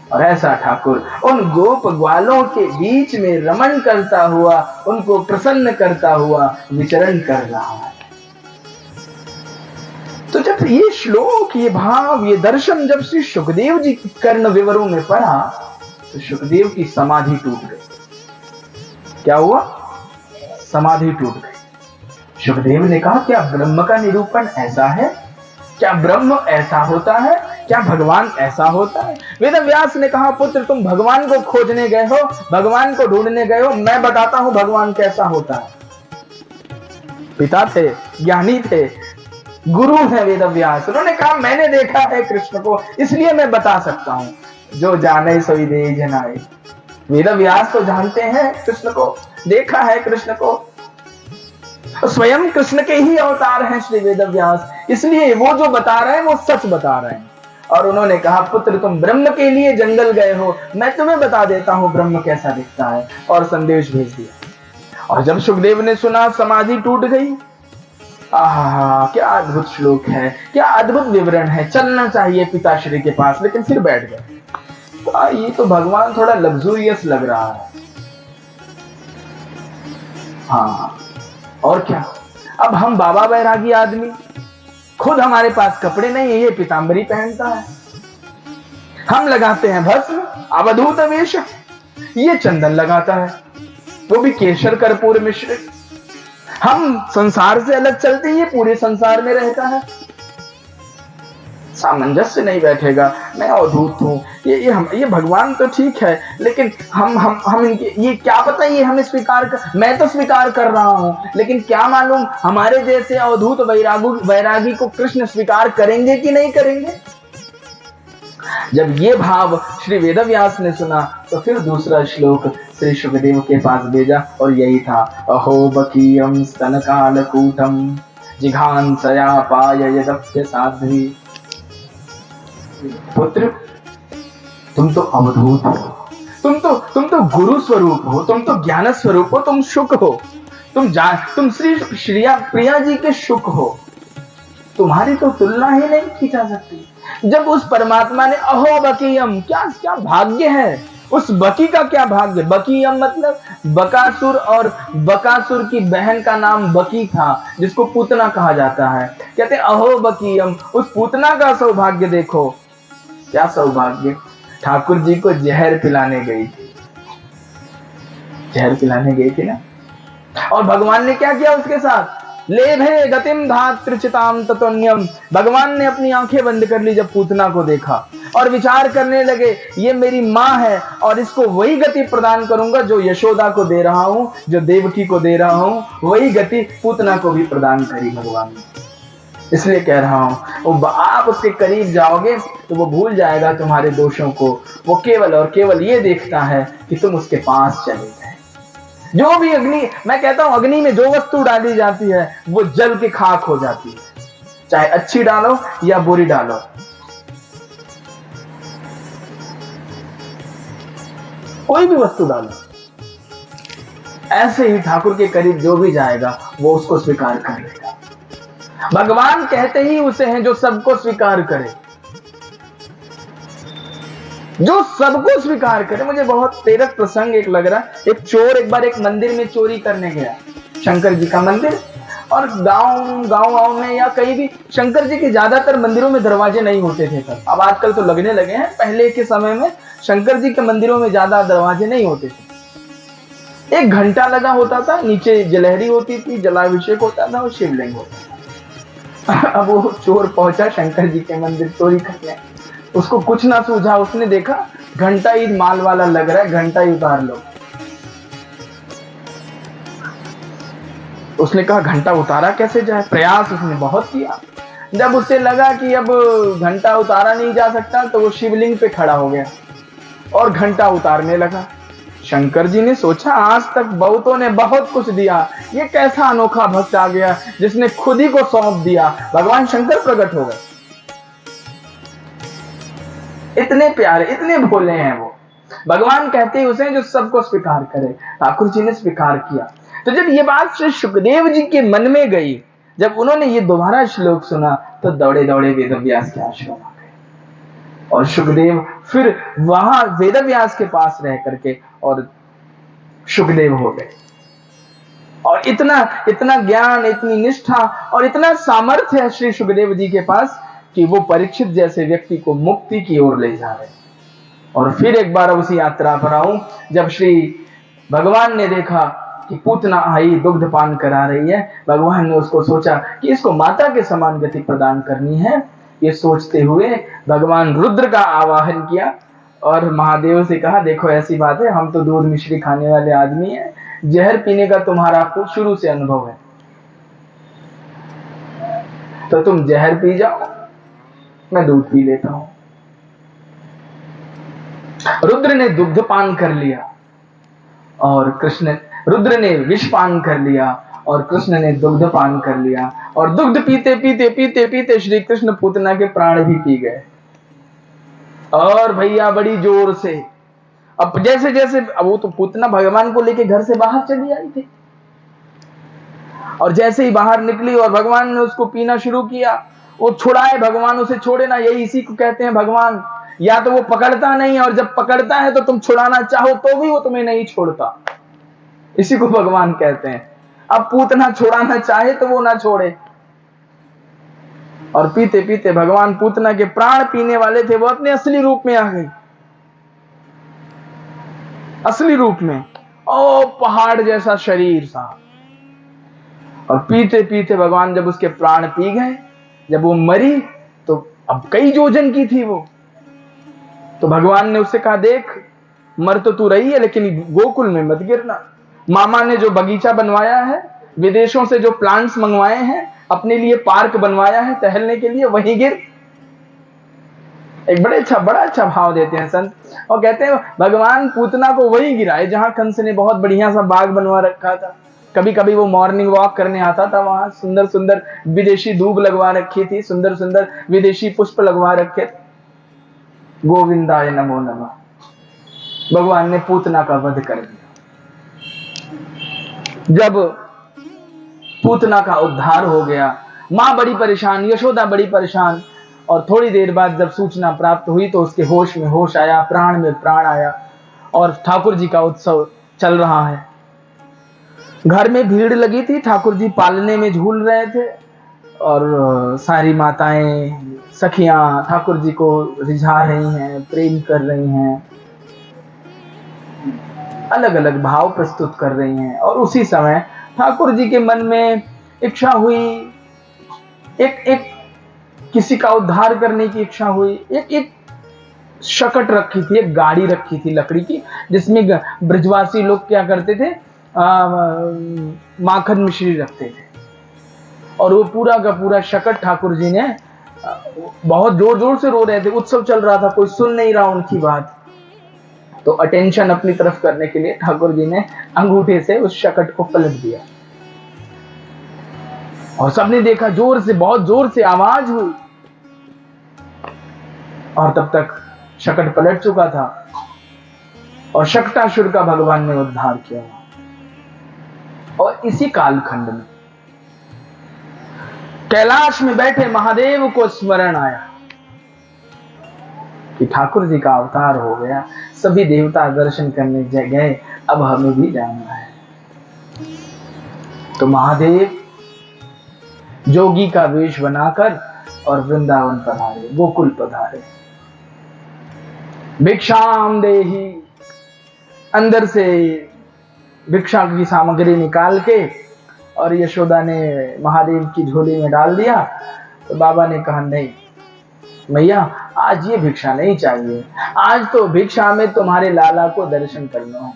और ऐसा ठाकुर उन गोप ग्वालों के बीच में रमण करता हुआ, उनको प्रसन्न करता हुआ विचरण कर रहा है। तो जब ये श्लोक, ये भाव, ये दर्शन जब श्री सुखदेव जी की कर्ण विवरों में पढ़ा तो सुखदेव की समाधि टूट गई। क्या हुआ? समाधि टूट गई। सुखदेव ने कहा, क्या ब्रह्म का निरूपण ऐसा है? क्या ब्रह्म ऐसा होता है? क्या भगवान ऐसा होता है? वेद व्यास ने कहा, पुत्र तुम भगवान को खोजने गए हो, भगवान को ढूंढने गए हो, मैं बताता हूं भगवान कैसा होता है। पिता थे, ज्ञानी थे, गुरु है वेद व्यास। उन्होंने कहा, मैंने देखा है कृष्ण को, इसलिए मैं बता सकता हूं। जो जाने सोई दे जनाए। वेद व्यास तो जानते हैं कृष्ण को, देखा है कृष्ण को, स्वयं कृष्ण के ही अवतार हैं श्री वेद व्यास, इसलिए वो जो बता रहे हैं वो सच बता रहे हैं। और उन्होंने कहा, पुत्र तुम ब्रह्म के लिए जंगल गए हो, मैं तुम्हें बता देता हूं ब्रह्म कैसा दिखता है। और संदेश भेज दिया। और जब सुखदेव ने सुना, समाधि टूट गई। आहा, क्या अद्भुत श्लोक है, क्या अद्भुत विवरण है। चलना चाहिए पिताश्री के पास, लेकिन फिर बैठ गए। ये तो भगवान थोड़ा लग्जूरियस लग रहा है। हाँ, और क्या। अब हम बाबा बैरागी आदमी, खुद हमारे पास कपड़े नहीं है, ये पीतांबरी पहनता है, हम लगाते हैं भस्म, अवधूत वेश, ये चंदन लगाता है, वो भी केशर कर्पूर मिश्रित। हम संसार से अलग चलते, ये पूरे संसार में रहता है। सामंजस्य नहीं बैठेगा। मैं अवधूत हूँ, ये भगवान तो ठीक है, लेकिन हम इनके, ये क्या पता ये हमें स्वीकार कर, मैं तो स्वीकार कर रहा हूँ, लेकिन क्या मालूम हमारे जैसे अवधूत वैरागी को कृष्ण स्वीकार करेंगे कि नहीं करेंगे। जब ये भाव श्री वेदव्यास ने सुना तो फिर दूसरा श्लोक श्री सुखदेव के पास भेजा, और यही था, अहो बकीयम स्तन कालकूटम जिघांसया पाय यदप्य साध्वी। पुत्र तुम तो अवधूत हो, तुम तो गुरु स्वरूप हो, तुम तो ज्ञान स्वरूप हो, तुम शुक हो, तुम श्री प्रिया जी के शुक हो, तुम्हारी तो तुलना ही नहीं की जा सकती। जब उस परमात्मा ने अहो बकीयम, क्या भाग्य है उस बकी का, क्या भाग्य। बकीयम मतलब बकासुर, और बकासुर की बहन का नाम बकी था, जिसको पूतना कहा जाता है। कहते अहो बकीयम, उस पूतना का सौभाग्य देखो। क्या सौभाग्य, ठाकुर जी को जहर पिलाने गई थी, जहर पिलाने गई थी ना। और भगवान ने क्या किया उसके साथ, लेभे गतिम धात्रिचिताम ततोन्यम। भगवान ने अपनी आंखें बंद कर ली जब पूतना को देखा, और विचार करने लगे, ये मेरी माँ है और इसको वही गति प्रदान करूंगा जो यशोदा को दे रहा हूं, जो देवकी को दे रहा हूं, वही गति पूतना को भी प्रदान करी भगवान ने। इसलिए कह रहा हूं, आप उसके करीब जाओगे तो वो भूल जाएगा तुम्हारे दोषों को। वो केवल और केवल ये देखता है कि तुम उसके पास चले गए। जो भी अग्नि, मैं कहता हूं अग्नि में जो वस्तु डाली जाती है वो जल के खाक हो जाती है, चाहे अच्छी डालो या बुरी डालो। कोई भी वस्तु डालो, ऐसे ही ठाकुर के करीब जो भी जाएगा वो उसको स्वीकार कर लेगा। भगवान कहते ही उसे हैं जो सबको स्वीकार करे, जो सबको स्वीकार करे। मुझे बहुत प्रेरक प्रसंग एक लग रहा है। एक चोर एक बार एक मंदिर में चोरी करने गया, शंकर जी का मंदिर, और गांव में या कहीं भी शंकर जी के ज्यादातर मंदिरों में दरवाजे नहीं होते थे तब। अब आजकल तो लगने लगे हैं, पहले के समय में शंकर जी के मंदिरों में ज्यादा दरवाजे नहीं होते थे। एक घंटा लगा होता था, नीचे जलहरी होती थी, जलाभिषेक होता था और शिवलिंग होता था। अब वो चोर पहुंचा शंकर जी के मंदिर चोरी करने, उसको कुछ ना सूझा। उसने देखा घंटा ही माल वाला लग रहा है, घंटा ही उतार लो। उसने कहा घंटा उतारा कैसे जाए, प्रयास उसने बहुत किया। जब उसे लगा कि अब घंटा उतारा नहीं जा सकता तो वो शिवलिंग पे खड़ा हो गया और घंटा उतारने लगा। शंकर जी ने सोचा आज तक बहुतों ने बहुत कुछ दिया, ये कैसा अनोखा भक्त आ गया जिसने खुद ही को सौंप दिया। भगवान शंकर प्रकट हो गए, इतने प्यारे इतने भोले हैं वो। भगवान कहते हैं उसे जो सबको स्वीकार करे, ठाकुर जी ने स्वीकार किया। तो जब ये बात श्री सुखदेव जी के मन में गई, जब उन्होंने ये दोबारा श्लोक सुना तो दौड़े दौड़े वेदव्यास के आश्रम आ गए और सुखदेव फिर वहां वेदव्यास के पास रह करके और सुखदेव हो गए। और इतना इतना ज्ञान, इतनी निष्ठा और इतना सामर्थ्य है श्री सुखदेव जी के पास कि वो परीक्षित जैसे व्यक्ति को मुक्ति की ओर ले जा रहे। और फिर एक बार उसी यात्रा पर आऊं, जब श्री भगवान ने देखा कि पूतना आई दुग्ध पान करा रही है, भगवान ने उसको सोचा कि इसको माता के समान गति प्रदान करनी है। ये सोचते हुए भगवान रुद्र का आवाहन किया और महादेव से कहा देखो ऐसी बात है, हम तो दूध मिश्री खाने वाले आदमी हैं, जहर पीने का तुम्हारा आपको शुरू से अनुभव है, तो तुम जहर पी जाओ, मैं दूध पी लेता हूं। रुद्र ने दुग्ध पान कर लिया और रुद्र ने विष पान कर लिया और कृष्ण ने दुग्ध पान कर लिया। और दुग्ध पीते पीते पीते पीते श्री कृष्ण पूतना के प्राण भी पी गए। और भैया बड़ी जोर से, अब जैसे जैसे वो तो पूतना भगवान को लेके घर से बाहर चली आई थी, और जैसे ही बाहर निकली और भगवान ने उसको पीना शुरू किया, वो छुड़ाए भगवान उसे छोड़े ना। यही इसी को कहते हैं भगवान, या तो वो पकड़ता नहीं और जब पकड़ता है तो तुम छुड़ाना चाहो तो भी वो तुम्हें नहीं छोड़ता, इसी को भगवान कहते हैं। अब पूतना छुड़ाना चाहे तो वो ना छोड़े। और पीते पीते भगवान पूतना के प्राण पीने वाले थे, वो अपने असली रूप में आ गई, असली रूप में, ओ पहाड़ जैसा शरीर था। और पीते पीते भगवान जब उसके प्राण पी गए, जब वो मरी तो अब कई योजन की थी वो, तो भगवान ने उससे कहा देख मर तो तू रही है लेकिन गोकुल में मत गिरना। मामा ने जो बगीचा बनवाया है, विदेशों से जो प्लांट्स मंगवाए हैं, अपने लिए पार्क बनवाया है टहलने के लिए, वहीं गिर। एक बड़ा अच्छा भाव देते हैं संत, और कहते हैं भगवान पूतना को वहीं गिराए जहां कंस ने बहुत बढ़िया सा बाग बनवा रखा था। कभी कभी वो मॉर्निंग वॉक करने आता था, वहां सुंदर सुंदर विदेशी दूब लगवा रखी थी, सुंदर सुंदर विदेशी पुष्प लगवा रखे थे। गोविंदाय नमो नमः। भगवान ने पूतना का वध कर दिया। जब पूतना का उद्धार हो गया, मां बड़ी परेशान, यशोदा बड़ी परेशान, और थोड़ी देर बाद जब सूचना प्राप्त हुई तो उसके होश में होश आया, प्राण में प्राण आया, और ठाकुर जी का उत्सव चल रहा है। घर में भीड़ लगी थी, ठाकुर जी पालने में झूल रहे थे, और सारी माताएं सखियां ठाकुर जी को रिझा रही हैं, प्रेम कर रही हैं, अलग अलग भाव प्रस्तुत कर रही हैं। और उसी समय ठाकुर जी के मन में इच्छा हुई, एक किसी का उद्धार करने की इच्छा हुई। एक शकट रखी थी, एक गाड़ी रखी थी लकड़ी की, जिसमें ब्रजवासी लोग क्या करते थे, माखन मिश्री रखते थे। और वो पूरा का पूरा शकट ठाकुर जी ने, बहुत जोर जोर से रो रहे थे, उत्सव चल रहा था, कोई सुन नहीं रहा उनकी बात, तो अटेंशन अपनी तरफ करने के लिए ठाकुर जी ने अंगूठे से उस शकट को पलट दिया। और सबने देखा, जोर से, बहुत जोर से आवाज हुई, और तब तक शकट पलट चुका था और शकटासुर का भगवान ने उद्धार किया। और इसी कालखंड में कैलाश में बैठे महादेव को स्मरण आया कि ठाकुर जी का अवतार हो गया, सभी देवता दर्शन करने गए, अब हमें भी जाना है। तो महादेव जोगी का वेश बनाकर और वृंदावन पधारे, गोकुल पधारे। भिक्षाम देहि, अंदर से भिक्षा की सामग्री निकाल के और यशोदा ने महादेव की झोली में डाल दिया। तो बाबा ने कहा नहीं भैया, आज ये भिक्षा नहीं चाहिए, आज तो भिक्षा में तुम्हारे लाला को दर्शन करना है,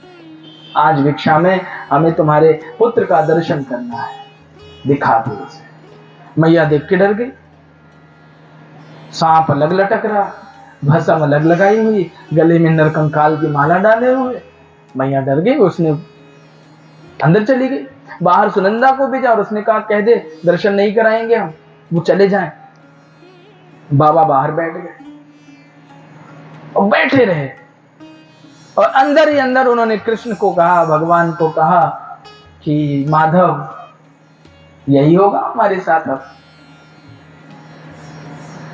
आज भिक्षा में हमें तुम्हारे पुत्र का दर्शन करना है। दिखा दो उसे। मैया देख के डर गई। सांप अलग लटक रहा, भस्म अलग लगाई हुई, गले में नरकंकाल की माला डाले हुए। मैया डर गई, उसने अंदर चली गई। बाहर सुनंदा को भेजा और उसने कहा कह दे दर्शन नहीं कराएंगे हम, वो चले जाएं। बाबा बाहर बैठ गए और बैठे रहे, और अंदर ही अंदर उन्होंने कृष्ण को कहा, भगवान को कहा कि माधव यही होगा हमारे साथ, अब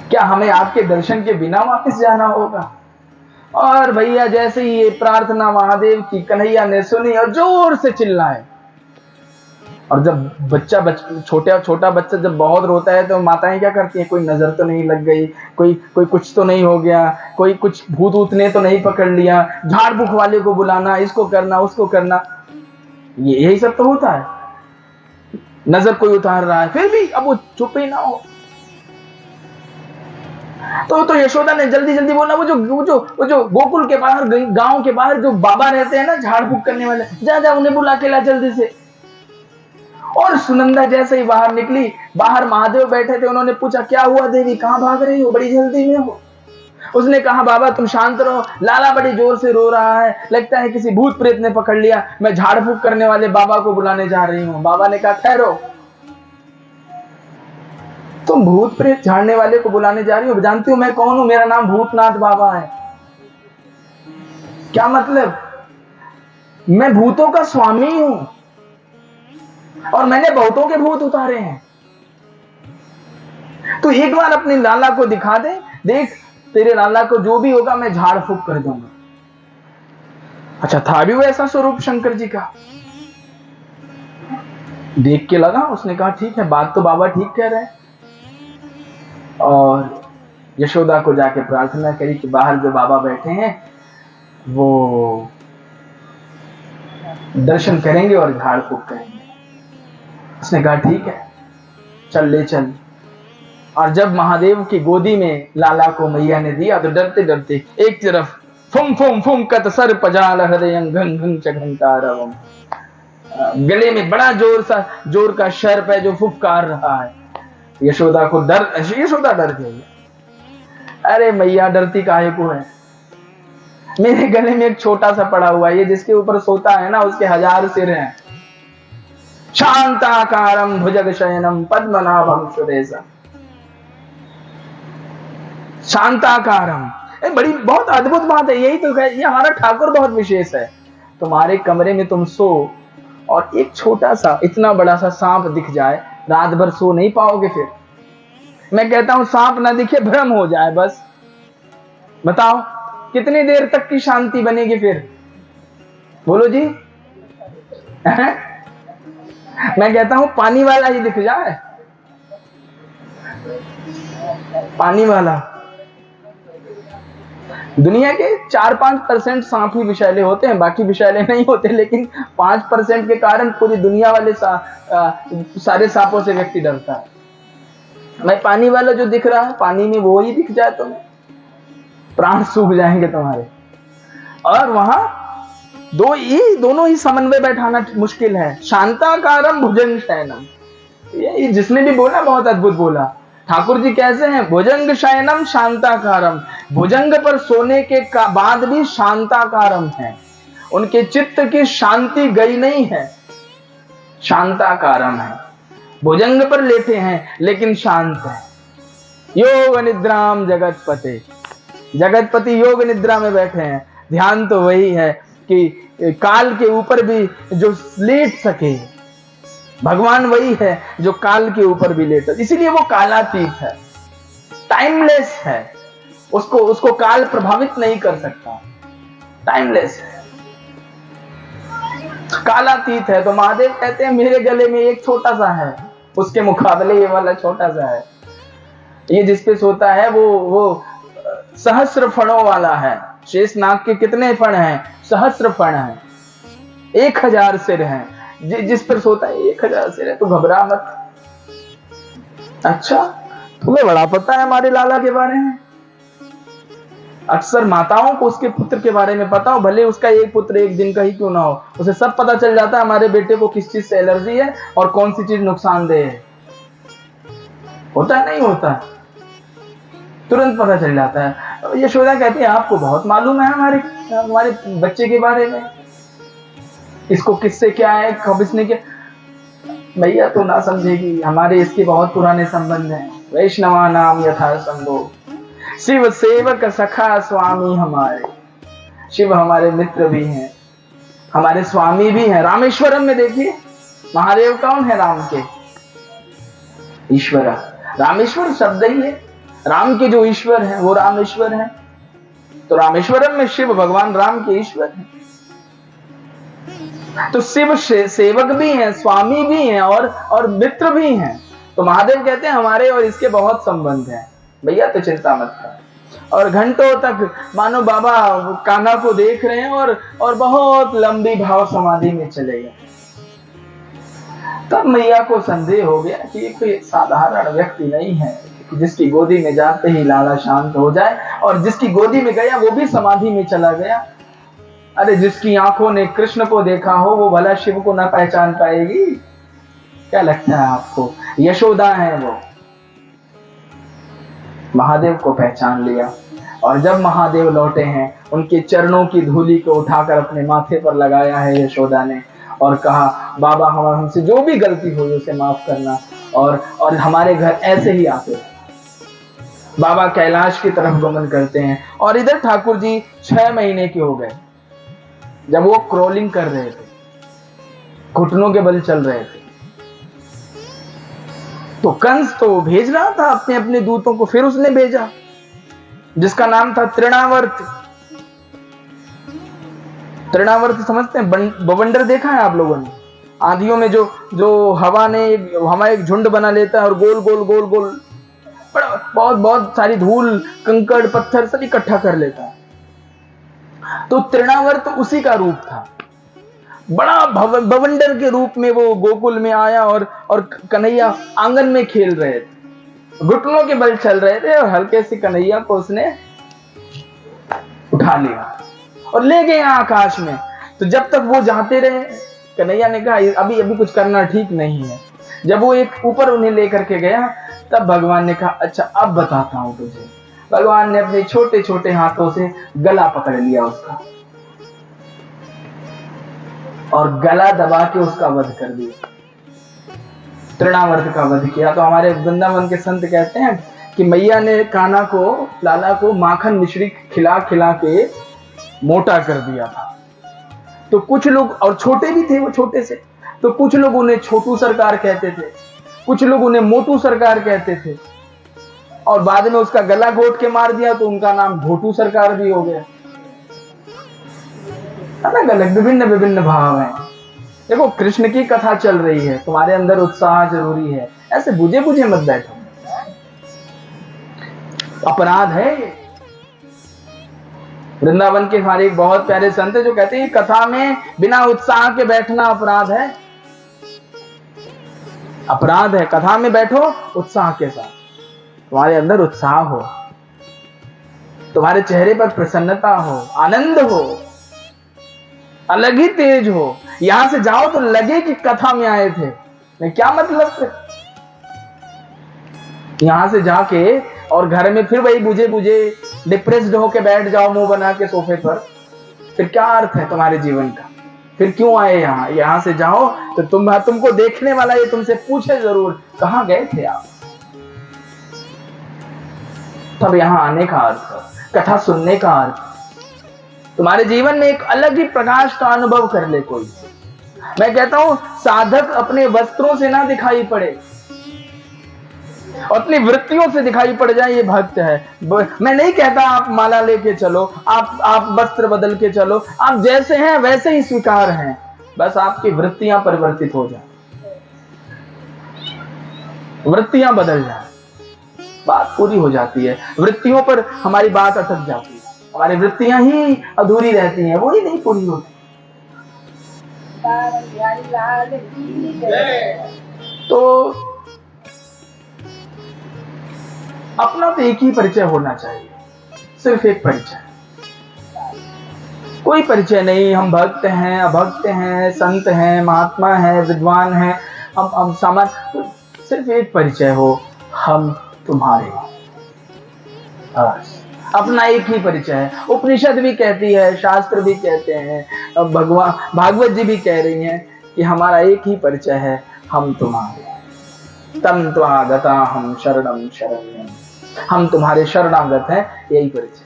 क्या हमें आपके दर्शन के बिना वापस जाना होगा? और भैया जैसे ही ये प्रार्थना महादेव की कन्हैया ने सुनी और जोर से चिल्लाए। और जब छोटा बच्चा जब बहुत रोता है तो माताएं क्या करती हैं, कोई नजर तो नहीं लग गई, कोई कुछ तो नहीं हो गया, कोई कुछ भूत ऊत ने तो नहीं पकड़ लिया, झाड़ फूक वाले को बुलाना, इसको करना उसको करना, यही सब तो होता है। नजर कोई उतार रहा है फिर भी अब वो चुप ही ना हो। तो यशोदा ने जल्दी जल्दी बोला, वो जो गोकुल के बाहर, गांव के बाहर जो बाबा रहते हैं ना झाड़ फूक करने वाले, जा उन्हें बुला के ला जल्दी से। और सुनंदा जैसे ही बाहर निकली, बाहर महादेव बैठे थे, उन्होंने पूछा क्या हुआ देवी, कहां भाग रही हो, बड़ी जल्दी में हो? उसने कहा बाबा तुम शांत रहो, लाला बड़ी जोर से रो रहा है, लगता है किसी भूत प्रेत ने पकड़ लिया, मैं झाड़ फूक करने वाले बाबा को बुलाने जा रही हूं। बाबा ने कहा ठहरो, तुम भूत प्रेत झाड़ने वाले को बुलाने जा रही हो? जानती हो मैं कौन हूं? मेरा नाम भूतनाथ बाबा है। क्या मतलब? मैं भूतों का स्वामी हूं और मैंने बहुतों के भूत उतारे हैं। तो एक बार अपने लाला को दिखा दे, देख तेरे लाला को जो भी होगा मैं झाड़ फूक कर दूंगा। अच्छा, था भी वो ऐसा स्वरूप शंकर जी का? देख के लगा, उसने कहा ठीक है, बात तो बाबा ठीक कह रहे हैं। और यशोदा को जाके प्रार्थना करी कि बाहर जो बाबा बैठे हैं वो दर्शन करेंगे और झाड़ फूक करेंगे। उसने कहा ठीक है, चल ले चल। और जब महादेव की गोदी में लाला को मैया ने दिया तो डरते डरते एक तरफ फुम फुम फुम कत सर पजाल हृदय घं घं चघंकारवम, गले में बड़ा जोर का शर्प है जो फुफकार रहा है। यशोदा डर गई। अरे मैया डरती काहे को है, मेरे गले में एक छोटा सा पड़ा हुआ है, ये जिसके ऊपर सोता है ना उसके 1000 सिर हैं। शांताकारम भुजग शयनम पद्मनाभम सुरेशम। शांताकारम, बड़ी बहुत अद्भुत बात है। यही तो है, ये हमारा ठाकुर बहुत विशेष है। तुम्हारे कमरे में तुम सो और एक छोटा सा इतना बड़ा सा सांप दिख जाए, रात भर सो नहीं पाओगे। फिर मैं कहता हूं सांप ना दिखे भ्रम हो जाए बस, बताओ कितनी देर तक की शांति बनेगी फिर? बोलो जी। मैं कहता हूं पानी वाला ही दिख जाए, पानी वाला। दुनिया के 4-5% सांप ही विषैले होते हैं, बाकी विषैले नहीं होते, लेकिन 5% के कारण पूरी दुनिया वाले सारे सांपों से व्यक्ति डरता है। मैं पानी वाला जो दिख रहा है, पानी में वो ही दिख जाए तो प्राण सूख जाएंगे तुम्हारे। और वहां दोनों ही समन्वय बैठाना मुश्किल है। शांताकारम भुजंग शयनम, ये जिसने भी बोला बहुत अद्भुत बोला। ठाकुर जी कैसे हैं? भुजंग शयनम शांताकारम, भुजंग पर सोने के बाद भी शांताकारम है, उनके चित्त की शांति गई नहीं है, शांताकारम है। भुजंग पर लेटे हैं लेकिन शांत है। योग निद्राम जगतपते, जगतपति योग निद्रा में बैठे हैं। ध्यान तो वही है कि काल के ऊपर भी जो लेट सके, भगवान वही है जो काल के ऊपर भी लेटा, इसीलिए वो कालातीत है, टाइमलेस है। उसको काल प्रभावित नहीं कर सकता, टाइमलेस है, कालातीत है। तो महादेव कहते हैं मेरे गले में एक छोटा सा है, उसके मुकाबले ये वाला छोटा सा है। ये जिसपे सोता है वो सहस्र फणों वाला है। शेष नाग के कितने फण हैं? सहस्र फण हैं, 1000 सिर हैं। जिस पर सोता है 1000 सिर है। तो घबरा मत। अच्छा, तुम्हें बड़ा पता है हमारे लाला के बारे में। अक्सर माताओं को उसके पुत्र के बारे में पता हो, भले उसका एक पुत्र एक दिन का ही क्यों ना हो, उसे सब पता चल जाता है हमारे बेटे को किस चीज से एलर्जी है और कौन सी चीज नुकसानदेह है। होता है नहीं होता, तुरंत पता चल जाता है। यशोदा कहती है आपको बहुत मालूम है हमारे बच्चे के बारे में, इसको किससे क्या है, कब इसने क्या। भैया तो ना समझेगी, हमारे इसके बहुत पुराने संबंध हैं। वैष्णवा नाम यथा संभो, शिव सेवक सखा स्वामी हमारे। शिव हमारे मित्र भी हैं, हमारे स्वामी भी हैं। रामेश्वरम में देखिए महादेव कौन है, राम के ईश्वर। रामेश्वर शब्द ही है, राम के जो ईश्वर हैं वो रामेश्वर हैं। तो रामेश्वरम में शिव भगवान राम के ईश्वर हैं। तो शिव सेवक भी हैं, स्वामी भी हैं और मित्र भी हैं। तो महादेव कहते हैं हमारे और इसके बहुत संबंध हैं। भैया तो चिंता मत कर। और घंटों तक मानो बाबा कान्हा को देख रहे हैं और बहुत लंबी भाव समाधि में चले गए। तब मैया को संदेह हो गया कि ये कोई साधारण व्यक्ति नहीं है जिसकी गोदी में जाते ही लाला शांत हो जाए, और जिसकी गोदी में गया वो भी समाधि में चला गया। अरे जिसकी आंखों ने कृष्ण को देखा हो वो भला शिव को ना पहचान पाएगी? क्या लगता है आपको? यशोदा है वो, महादेव को पहचान लिया। और जब महादेव लौटे हैं उनके चरणों की धूलि को उठाकर अपने माथे पर लगाया है यशोदा ने और कहा बाबा हमसे जो भी गलती हुई उसे माफ करना और हमारे घर ऐसे ही आते हैं। बाबा कैलाश की तरफ गमन करते हैं और इधर ठाकुर जी 6 महीने के हो गए जब वो क्रॉलिंग कर रहे थे, घुटनों के बल चल रहे थे। तो कंस तो भेज रहा था अपने अपने दूतों को, फिर उसने भेजा जिसका नाम था तृणावर्त। तृणावर्त समझते हैं? बवंडर देखा है आप लोगों ने? आंधियों में जो हवा एक झुंड बना लेता है और गोल गोल गोल गोल बहुत बहुत सारी धूल कंकड़ पत्थर सब इकट्ठा कर लेता है। तो तृणावर्त उसी का रूप था, बड़ा बवंडर के रूप में वो गोकुल में आया और कन्हैया आंगन में खेल रहे थे, घुटनों के बल चल रहे थे और हल्के से कन्हैया को उसने उठा लिया और ले गए आकाश में। तो जब तक वो जाते रहे, कन्हैया ने कहा अभी अभी कुछ करना ठीक नहीं है। जब वो एक ऊपर उन्हें लेकर के गया तब भगवान ने कहा अच्छा अब बताता हूं तुझे। भगवान ने अपने छोटे छोटे हाथों से गला पकड़ लिया उसका और गला दबा के उसका वध कर दिया, तृणावर्त का वध किया। तो हमारे वृंदावन के संत कहते हैं कि मैया ने कान्हा को, लाला को माखन मिश्री खिला खिला के मोटा कर दिया था। तो कुछ लोग, और छोटे भी थे वो छोटे से, तो कुछ लोग उन्हें छोटू सरकार कहते थे, कुछ लोग उन्हें मोटू सरकार कहते थे, और बाद में उसका गला घोट के मार दिया तो उनका नाम घोटू सरकार भी हो गया। अलग अलग विभिन्न विभिन्न भाव हैं। देखो कृष्ण की कथा चल रही है, तुम्हारे अंदर उत्साह जरूरी है, ऐसे बुझे बुझे मत बैठो, अपराध है। वृंदावन के हमारे एक बहुत प्यारे संत है जो कहते हैं कथा में बिना उत्साह के बैठना अपराध है। अपराध है, कथा में बैठो उत्साह के साथ, तुम्हारे अंदर उत्साह हो, तुम्हारे चेहरे पर प्रसन्नता हो, आनंद हो, अलग ही तेज हो। यहां से जाओ तो लगे कि कथा में आए थे, नहीं क्या मतलब है? यहां से जाके और घर में फिर वही बुझे बुझे डिप्रेस्ड होके बैठ जाओ मुंह बना के सोफे पर, फिर क्या अर्थ है तुम्हारे जीवन का? फिर क्यों आए यहाँ? यहां से जाओ तो तुमको देखने वाला ये तुमसे पूछे जरूर कहां गए थे आप। तब यहां आने का अर्थ, कथा सुनने का अर्थ, तुम्हारे जीवन में एक अलग ही प्रकाश का अनुभव कर ले कोई। मैं कहता हूं साधक अपने वस्त्रों से ना दिखाई पड़े, अपनी वृत्तियों से दिखाई पड़ जाए ये भक्त है। मैं नहीं कहता आप माला लेके चलो, आप वस्त्र बदल के चलो, आप जैसे हैं वैसे ही स्वीकार हैं, बस आपकी वृत्तियां परिवर्तित हो जाए, वृत्तियां बदल जाए, बात पूरी हो जाती है। वृत्तियों पर हमारी बात अटक जाती है, हमारी वृत्तियां ही अधूरी रहती हैं, वो ही नहीं पूरी होती। तो अपना तो एक ही परिचय होना चाहिए, सिर्फ एक परिचय, कोई परिचय नहीं। हम भक्त हैं, अभक्त हैं, संत हैं, महात्मा हैं, विद्वान हैं, हम सामान्य, सिर्फ एक परिचय हो, हम तुम्हारे। बस अपना एक ही परिचय है। उपनिषद भी कहती है, शास्त्र भी कहते हैं, भगवान भागवत जी भी कह रही हैं कि हमारा एक ही परिचय है, हम तुम्हारे। तम त्वागता हम शरणम शरण्यम, हम तुम्हारे शरणागत हैं, यही परिचय।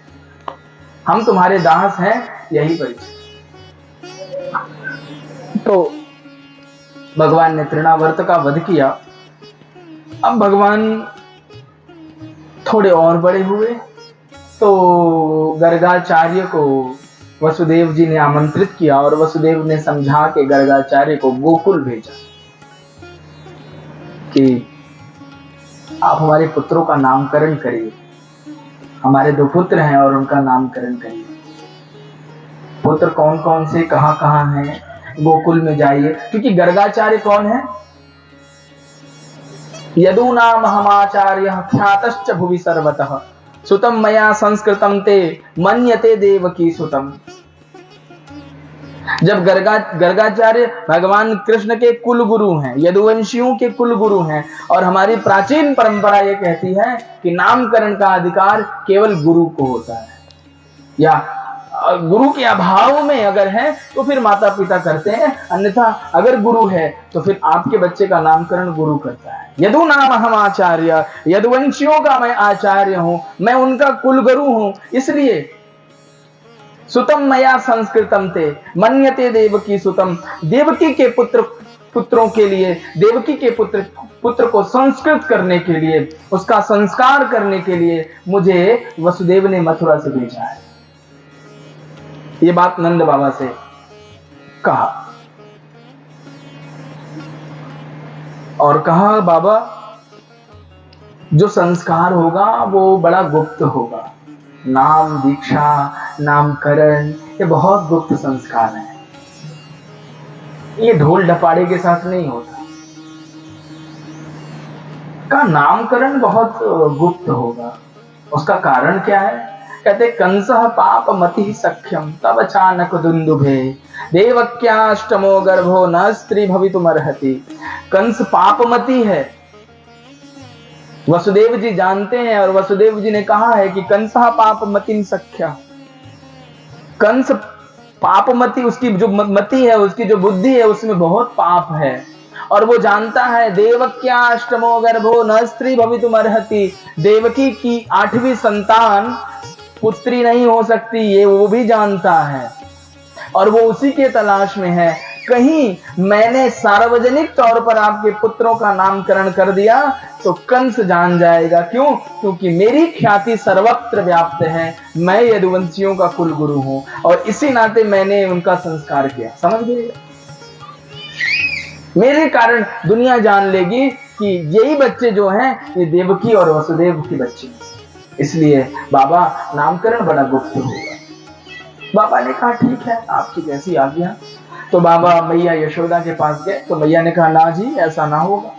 हम तुम्हारे दास हैं, यही परिचय। तो भगवान ने तृणावर्त का वध किया। अब भगवान थोड़े और बड़े हुए तो गर्गाचार्य को वसुदेव जी ने आमंत्रित किया और वसुदेव ने समझा के गर्गाचार्य को गोकुल भेजा कि आप हमारे पुत्रों का नामकरण करिए। हमारे 2 पुत्र हैं और उनका नामकरण करिए। पुत्र कौन कौन से, कहां कहां हैं, गोकुल में जाइए। क्योंकि गर्गाचार्य कौन है? यदूनाम हमाचार्य ख्यातश्च भुवि सर्वतः, सुतम मया संस्कृतम ते मन्यते देवकी सुतम। जब गर्गाचार्य भगवान कृष्ण के कुल गुरु हैं, यदुवंशियों के कुल गुरु हैं, और हमारी प्राचीन परंपरा ये कहती है कि नामकरण का अधिकार केवल गुरु को होता है, या गुरु के अभाव में अगर है तो फिर माता पिता करते हैं, अन्यथा अगर गुरु है तो फिर आपके बच्चे का नामकरण गुरु करता है। यदु नाम हम आचार्य, यदुवंशियों का मैं आचार्य हूं, मैं उनका कुल गुरु हूं, इसलिए सुतम मया संस्कृतम ते मन्यते देवकी सुतम। देवकी के पुत्रों के लिए, देवकी के पुत्र को संस्कृत करने के लिए, उसका संस्कार करने के लिए मुझे वसुदेव ने मथुरा से भेजा है। ये बात नंद बाबा से कहा और कहा, बाबा जो संस्कार होगा वो बड़ा गुप्त होगा। नाम दीक्षा, नामकरण, ये बहुत गुप्त संस्कार है। ये ढोल ढपाड़े के साथ नहीं होता। का नामकरण बहुत गुप्त होगा। उसका कारण क्या है? कहते कंसः पाप मति सख्यम तब अचानक दुंदुभे देवक्याष्टमो गर्भो न स्त्री भवितुमर्हति। कंस पापमति है, वसुदेव जी जानते हैं, और वसुदेव जी ने कहा है कि कंसः पापमतिम सख्या। कंस पापमति, उसकी जो मति है, उसकी जो बुद्धि है, उसमें बहुत पाप है, और वो जानता है देवक्याष्टमो गर्भो न स्त्री भवितुमर्हति। देवकी की 8वीं संतान पुत्री नहीं हो सकती, ये वो भी जानता है, और वो उसी के तलाश में है। कहीं मैंने सार्वजनिक तौर पर आपके पुत्रों का नामकरण कर दिया तो कंस जान जाएगा। क्यों? क्योंकि मेरी ख्याति सर्वत्र व्याप्त है, मैं यदुवंशियों का कुल गुरु हूं, और इसी नाते मैंने उनका संस्कार किया। समझ गए? मेरे कारण दुनिया जान लेगी कि यही बच्चे जो हैं ये देवकी और वसुदेव की बच्चे हैं। इसलिए बाबा नामकरण बड़ा गुप्त होगा। बाबा ने कहा ठीक है, आपकी जैसी आज्ञा। तो बाबा मैया यशोदा के पास गए तो मैया ने कहा ना जी, ऐसा ना होगा।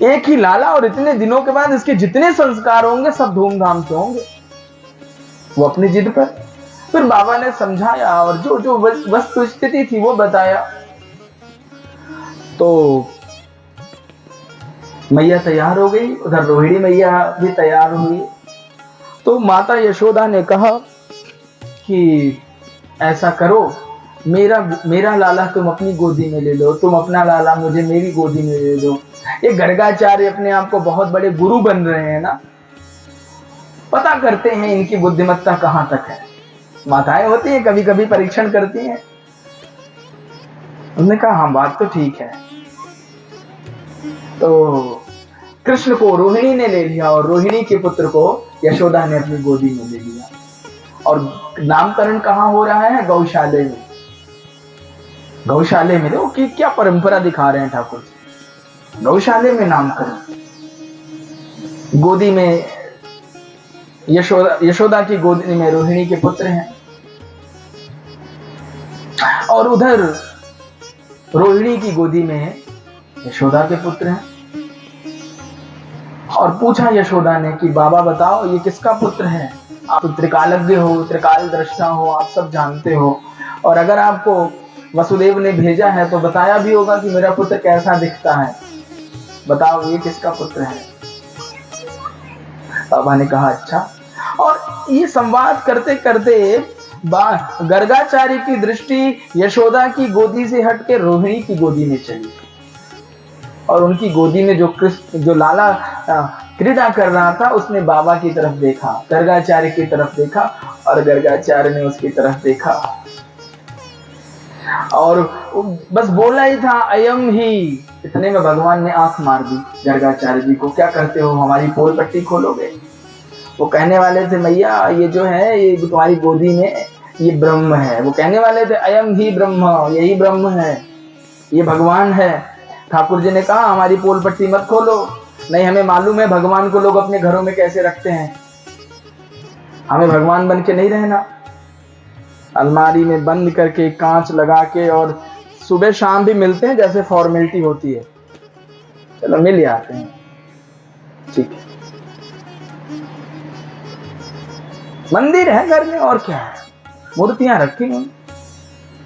एक ही लाला और इतने दिनों के बाद इसके जितने संस्कार होंगे सब धूमधाम से होंगे। वो अपनी जिद पर, फिर बाबा ने समझाया और जो जो वस्तु स्थिति थी वो बताया। तो मैया तैयार हो गई, उधर रोहिणी मैया भी तैयार हुई। तो माता यशोदा ने कहा कि ऐसा करो, मेरा लाला तुम अपनी गोदी में ले लो, तुम अपना लाला मुझे मेरी गोदी में ले लो। ये गर्गाचार्य अपने आप को बहुत बड़े गुरु बन रहे हैं ना, पता करते हैं इनकी बुद्धिमत्ता कहां तक है। माताएं होती हैं, कभी कभी परीक्षण करती हैं। उन्होंने कहा हाँ बात तो ठीक है। तो कृष्ण को रोहिणी ने ले लिया और रोहिणी के पुत्र को यशोदा ने अपनी गोदी में ले लिया। और नामकरण कहाँ हो रहा है? गौशाले में। गौशाले में, देखो कि क्या परंपरा दिखा रहे हैं ठाकुर जी। गौशाले में नामकरण, गोदी में यशोदा की गोदी में रोहिणी के पुत्र हैं, और उधर रोहिणी की गोदी में यशोदा के पुत्र हैं। और पूछा यशोदा ने कि बाबा बताओ ये किसका पुत्र है? आप त्रिकालज्ञ हो, त्रिकाल दृष्टा हो, आप सब जानते हो। और अगर आपको वसुदेव ने भेजा है तो बताया भी होगा कि मेरा पुत्र कैसा दिखता है, बताओ ये किसका पुत्र है। बाबा ने कहा अच्छा। और ये संवाद करते करते गर्गाचार्य की दृष्टि यशोदा की गोदी से हटके रोहिणी की गोदी में चली, और उनकी गोदी में जो लाला क्रीड़ा कर रहा था उसने बाबा की तरफ देखा, गर्गाचार्य की तरफ देखा, और गर्गाचार्य ने उसकी तरफ देखा और बस बोला ही था अयम ही। इतने में भगवान ने आंख मार दी गर्गाचार्य जी को, क्या करते हो, हमारी पोल पट्टी खोलोगे। वो कहने वाले थे मैया ये जो है ये तुम्हारी गोदी में ये ब्रह्म है। वो कहने वाले थे अयम ही ब्रह्म, यही ब्रह्म है, ये भगवान है। ठाकुर जी ने कहा हमारी पोल पट्टी मत खोलो, नहीं हमें मालूम है भगवान को लोग अपने घरों में कैसे रखते हैं, हमें भगवान बन के नहीं रहना। अलमारी में बंद करके कांच लगा के, और सुबह शाम भी मिलते हैं जैसे फॉर्मेलिटी होती है, चलो मिल आते हैं, ठीक है। मंदिर है घर में और क्या है, मूर्तियां रखी हुई,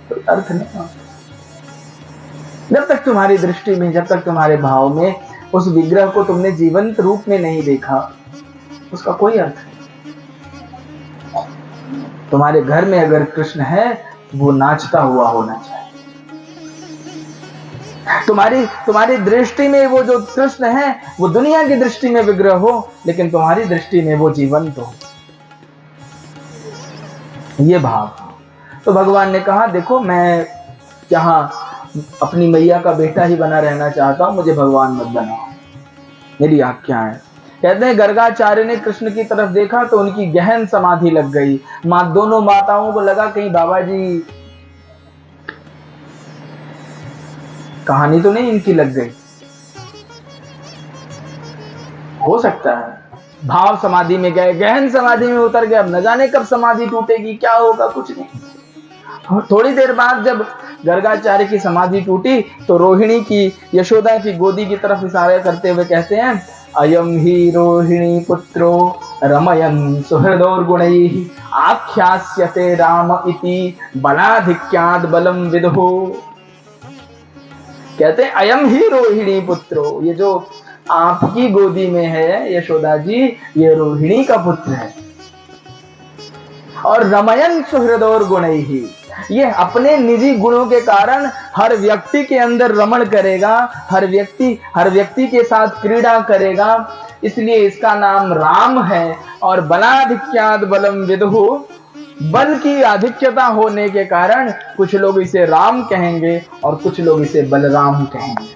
कोई अर्थ नहीं। जब तक तुम्हारी दृष्टि में, जब तक तुम्हारे भाव में उस विग्रह को तुमने जीवंत रूप में नहीं देखा, उसका कोई अर्थ नहीं। तुम्हारे घर में अगर कृष्ण है वो नाचता हुआ होना चाहिए। तुम्हारी दृष्टि में वो जो कृष्ण है वो दुनिया की दृष्टि में विग्रह हो, लेकिन तुम्हारी दृष्टि में वो जीवंत हो, ये भाव। तो भगवान ने कहा देखो मैं यहाँ अपनी मैया का बेटा ही बना रहना चाहता हूं, मुझे भगवान मत बनाओ, मेरी आज्ञा है। कहते हैं गर्गाचार्य ने कृष्ण की तरफ देखा तो उनकी गहन समाधि लग गई। दोनों माताओं को लगा कहीं बाबा जी कहानी तो नहीं इनकी लग गई, हो सकता है भाव समाधि में गए, गहन समाधि में उतर गए, अब न जाने कब समाधि टूटेगी, क्या होगा, कुछ नहीं। थोड़ी देर बाद जब गर्गाचार्य की समाधि टूटी तो रोहिणी की, यशोदा की गोदी की तरफ इशारा करते हुए कहते हैं अयम ही रोहिणी पुत्रो रमयन् सुहृदोर्गुणैः आख्यास्यते राम इति बलाधिक्याद् बलम विदुः। कहते हैं अयम ही रोहिणी पुत्रो, ये जो आपकी गोदी में है यशोदा जी, ये रोहिणी का पुत्र है। और रमयन् सुहृदोर्गुणैः, ये अपने निजी गुणों के कारण हर व्यक्ति के अंदर रमण करेगा, हर व्यक्ति के साथ क्रीड़ा करेगा, इसलिए इसका नाम राम है। और बलाधिक्याद् बलम विदुः, बल की आधिक्यता होने के कारण कुछ लोग इसे राम कहेंगे और कुछ लोग इसे बलराम कहेंगे।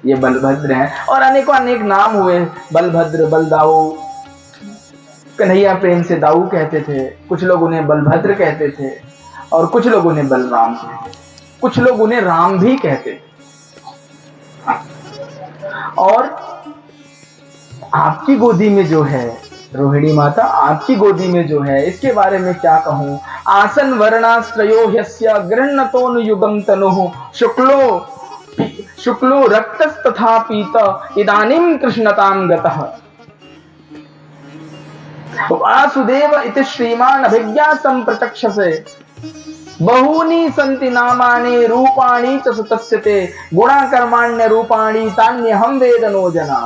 ये बलभद्र है, और अनेकों अनेक नाम हुए, बलभद्र, बलदाऊ, कन्हैया प्रेम से दाऊ कहते थे, कुछ लोग उन्हें बलभद्र कहते थे और कुछ लोग उन्हें बलराम कहते थे, कुछ लोग उन्हें राम भी कहते थे। और आपकी गोदी में जो है रोहिणी माता, आपकी गोदी में जो है, इसके बारे में क्या कहूं। आसन वर्णाश्रयो ह्यस्य गृह्णतोऽनुयुगं तनुः शुक्लो रक्तस्तथा पीत इदानीं कृष्णतां गतः। वासुदेव इति श्रीमान् अभिज्ञातं प्रचक्षसे बहूनि सन्ति नामानि रूपाणि च सुतस्य ते गुणाकर्माण्य रूपाणि तान्यहं वेदनो जना।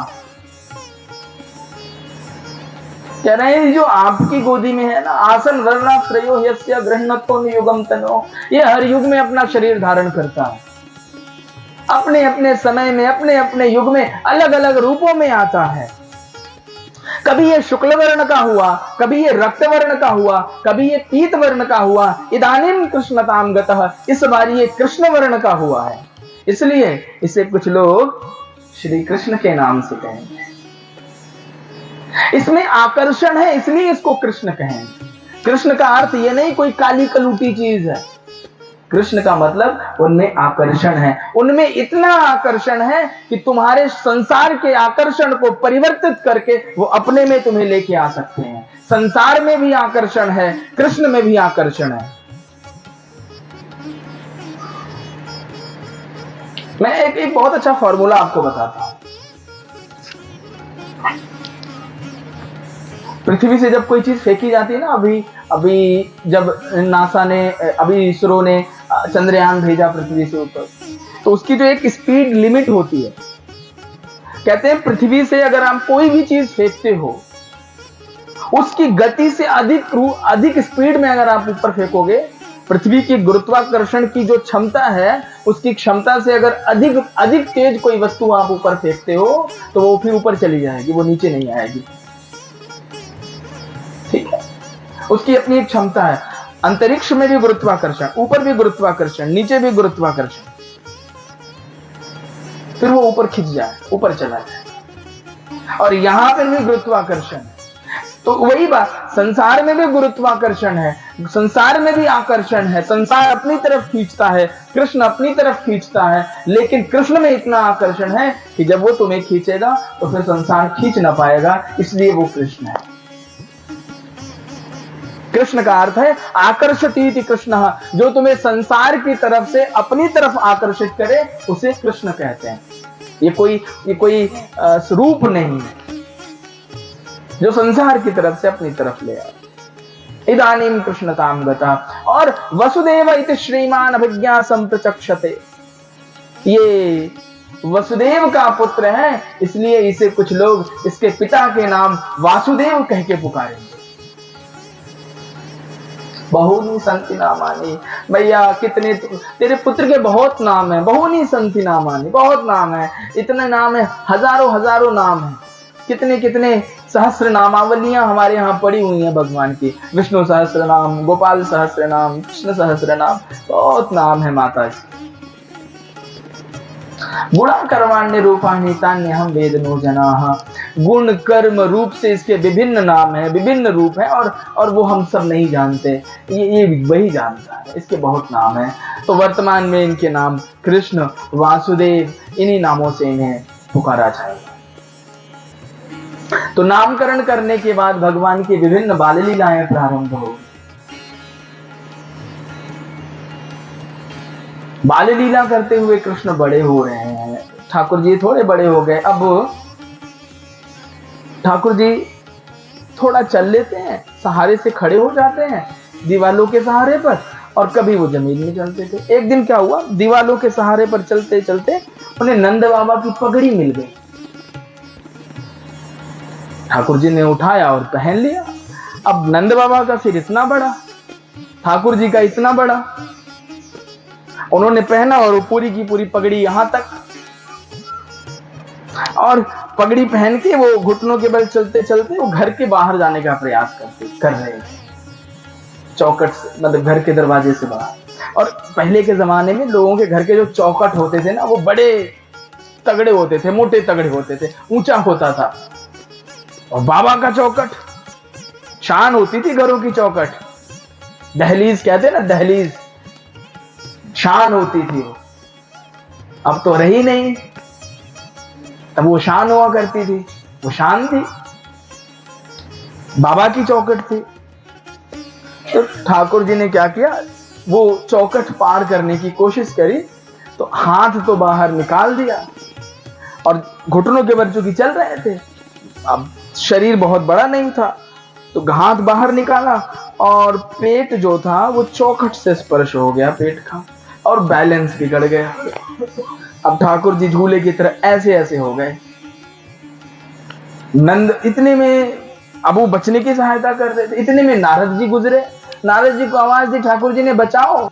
कह रहे हैं जो आपकी गोदी में है ना, आसन वर्णाश्रयो ह्यस्य गृह्णतोऽनुयुगं तनुः, ये हर युग में अपना शरीर धारण करता है, अपने अपने समय में, अपने अपने युग में अलग अलग रूपों में आता है। कभी ये शुक्ल वर्ण का हुआ, कभी ये रक्त वर्ण का हुआ, कभी ये पीत वर्ण का हुआ। इदानीं कृष्णतां गतः, इस बार ये कृष्ण वर्ण का हुआ है, इसलिए इसे कुछ लोग श्री कृष्ण के नाम से कहेंगे। इसमें आकर्षण है इसलिए इसको कृष्ण कहेंगे। कृष्ण का अर्थ ये नहीं कोई काली कलूटी चीज है, कृष्ण का मतलब उनमें आकर्षण है, उनमें इतना आकर्षण है कि तुम्हारे संसार के आकर्षण को परिवर्तित करके वो अपने में तुम्हें लेके आ सकते हैं। संसार में भी आकर्षण है, कृष्ण में भी आकर्षण है। मैं एक बहुत अच्छा फॉर्मूला आपको बताता हूं। पृथ्वी से जब कोई चीज फेंकी जाती है ना, अभी अभी जब नासा ने, अभी इसरो ने चंद्रयान भेजा पृथ्वी से ऊपर, तो उसकी जो एक स्पीड लिमिट होती है, कहते हैं पृथ्वी से अगर आप कोई भी चीज फेंकते हो, उसकी गति से अधिक स्पीड में अगर आप ऊपर फेंकोगे, पृथ्वी की गुरुत्वाकर्षण की जो क्षमता है, उसकी क्षमता से अगर अधिक तेज कोई वस्तु आप ऊपर फेंकते हो, तो वो फिर ऊपर चली जाएगी, वो नीचे नहीं आएगी। ठीक है, उसकी अपनी एक क्षमता है। अंतरिक्ष में भी गुरुत्वाकर्षण, ऊपर भी गुरुत्वाकर्षण, नीचे भी गुरुत्वाकर्षण, फिर वो ऊपर खिंच जाए, ऊपर चला जाए। और यहां पर भी गुरुत्वाकर्षण है। तो वही बात, संसार में भी गुरुत्वाकर्षण है, संसार में भी आकर्षण है, संसार अपनी तरफ खींचता है, कृष्ण अपनी तरफ खींचता है, लेकिन कृष्ण में इतना आकर्षण है कि जब वो तुम्हें खींचेगा तो फिर संसार खींच ना पाएगा, इसलिए वो कृष्ण है। कृष्ण का अर्थ है आकर्षतीति कृष्ण, जो तुम्हें संसार की तरफ से अपनी तरफ आकर्षित करे उसे कृष्ण कहते हैं। ये कोई रूप नहीं है, जो संसार की तरफ से अपनी तरफ ले आए। इदानीं कृष्णतां गता। और वसुदेव इति श्रीमान अभिज्ञा संप्रचक्षते, ये वसुदेव का पुत्र है, इसलिए इसे कुछ लोग इसके पिता के नाम वासुदेव कह के पुकारेंगे। बहुनी संति नामानि, भैया कितने तेरे पुत्र के बहुत नाम है, बहुनी संति नामानि, बहुत नाम है, इतने नाम है, हजारों नाम है, कितने सहस्र नामावलियां हमारे यहाँ पड़ी हुई हैं भगवान की। विष्णु सहस्र नाम, गोपाल सहस्र नाम, कृष्ण सहस्र नाम, बहुत नाम है माता जी। गुणा कर्माण्य रूपाणि तान्यहं वेदनो जनाः, गुण कर्म रूप से इसके विभिन्न नाम है, विभिन्न रूप है, और वो हम सब नहीं जानते, ये वही जानता है, इसके बहुत नाम है। तो वर्तमान में इनके नाम कृष्ण, वासुदेव, इन्हीं नामों से इन्हें पुकारा जाएगा। तो नामकरण करने के बाद भगवान की विभिन्न बाल लीलाएं प्रारंभ हो। बाल लीला करते हुए कृष्ण बड़े हो रहे हैं, ठाकुर जी थोड़े बड़े हो गए। अब ठाकुर जी थोड़ा चल लेते हैं, सहारे से खड़े हो जाते हैं दीवालों के सहारे पर, और कभी वो जमीन में चलते थे। एक दिन क्या हुआ, दीवालों के सहारे पर चलते चलते उन्हें नंद बाबा की पगड़ी मिल गई। ठाकुर जी ने उठाया और पहन लिया। अब नंद बाबा का सिर इतना बड़ा, ठाकुर जी का इतना बड़ा, उन्होंने पहना और पूरी की पूरी पगड़ी यहां तक, और पगड़ी पहन के वो घुटनों के बल चलते चलते वो घर के बाहर जाने का प्रयास कर रहे थे, चौकट से, मतलब घर के दरवाजे से बाहर। और पहले के जमाने में लोगों के घर के जो चौकट होते थे ना, वो बड़े तगड़े होते थे, मोटे तगड़े होते थे, ऊंचा होता था। और बाबा का चौकट, शान होती थी घरों की चौकट, दहलीज कहते ना, दहलीज, शान होती थी वो। अब तो रही नहीं, तब वो शान हुआ करती थी, वो शान थी, बाबा की चौकट थी। तो ठाकुर जी ने क्या किया, वो चौकट पार करने की कोशिश करी, तो हाथ तो बाहर निकाल दिया, और घुटनों के बल चूंकि चल रहे थे, अब शरीर बहुत बड़ा नहीं था, तो हाथ बाहर निकाला, और पेट जो था वो चौखट से स्पर्श हो गया, पेट का, और बैलेंस बिगड़ गया। अब ठाकुर जी झूले की तरह ऐसे ऐसे हो गए। नंद, इतने में अब वो बचने की सहायता कर रहे थे, इतने में नारद जी गुजरे। नारद जी को आवाज दी, ठाकुर जी ने बचाओ।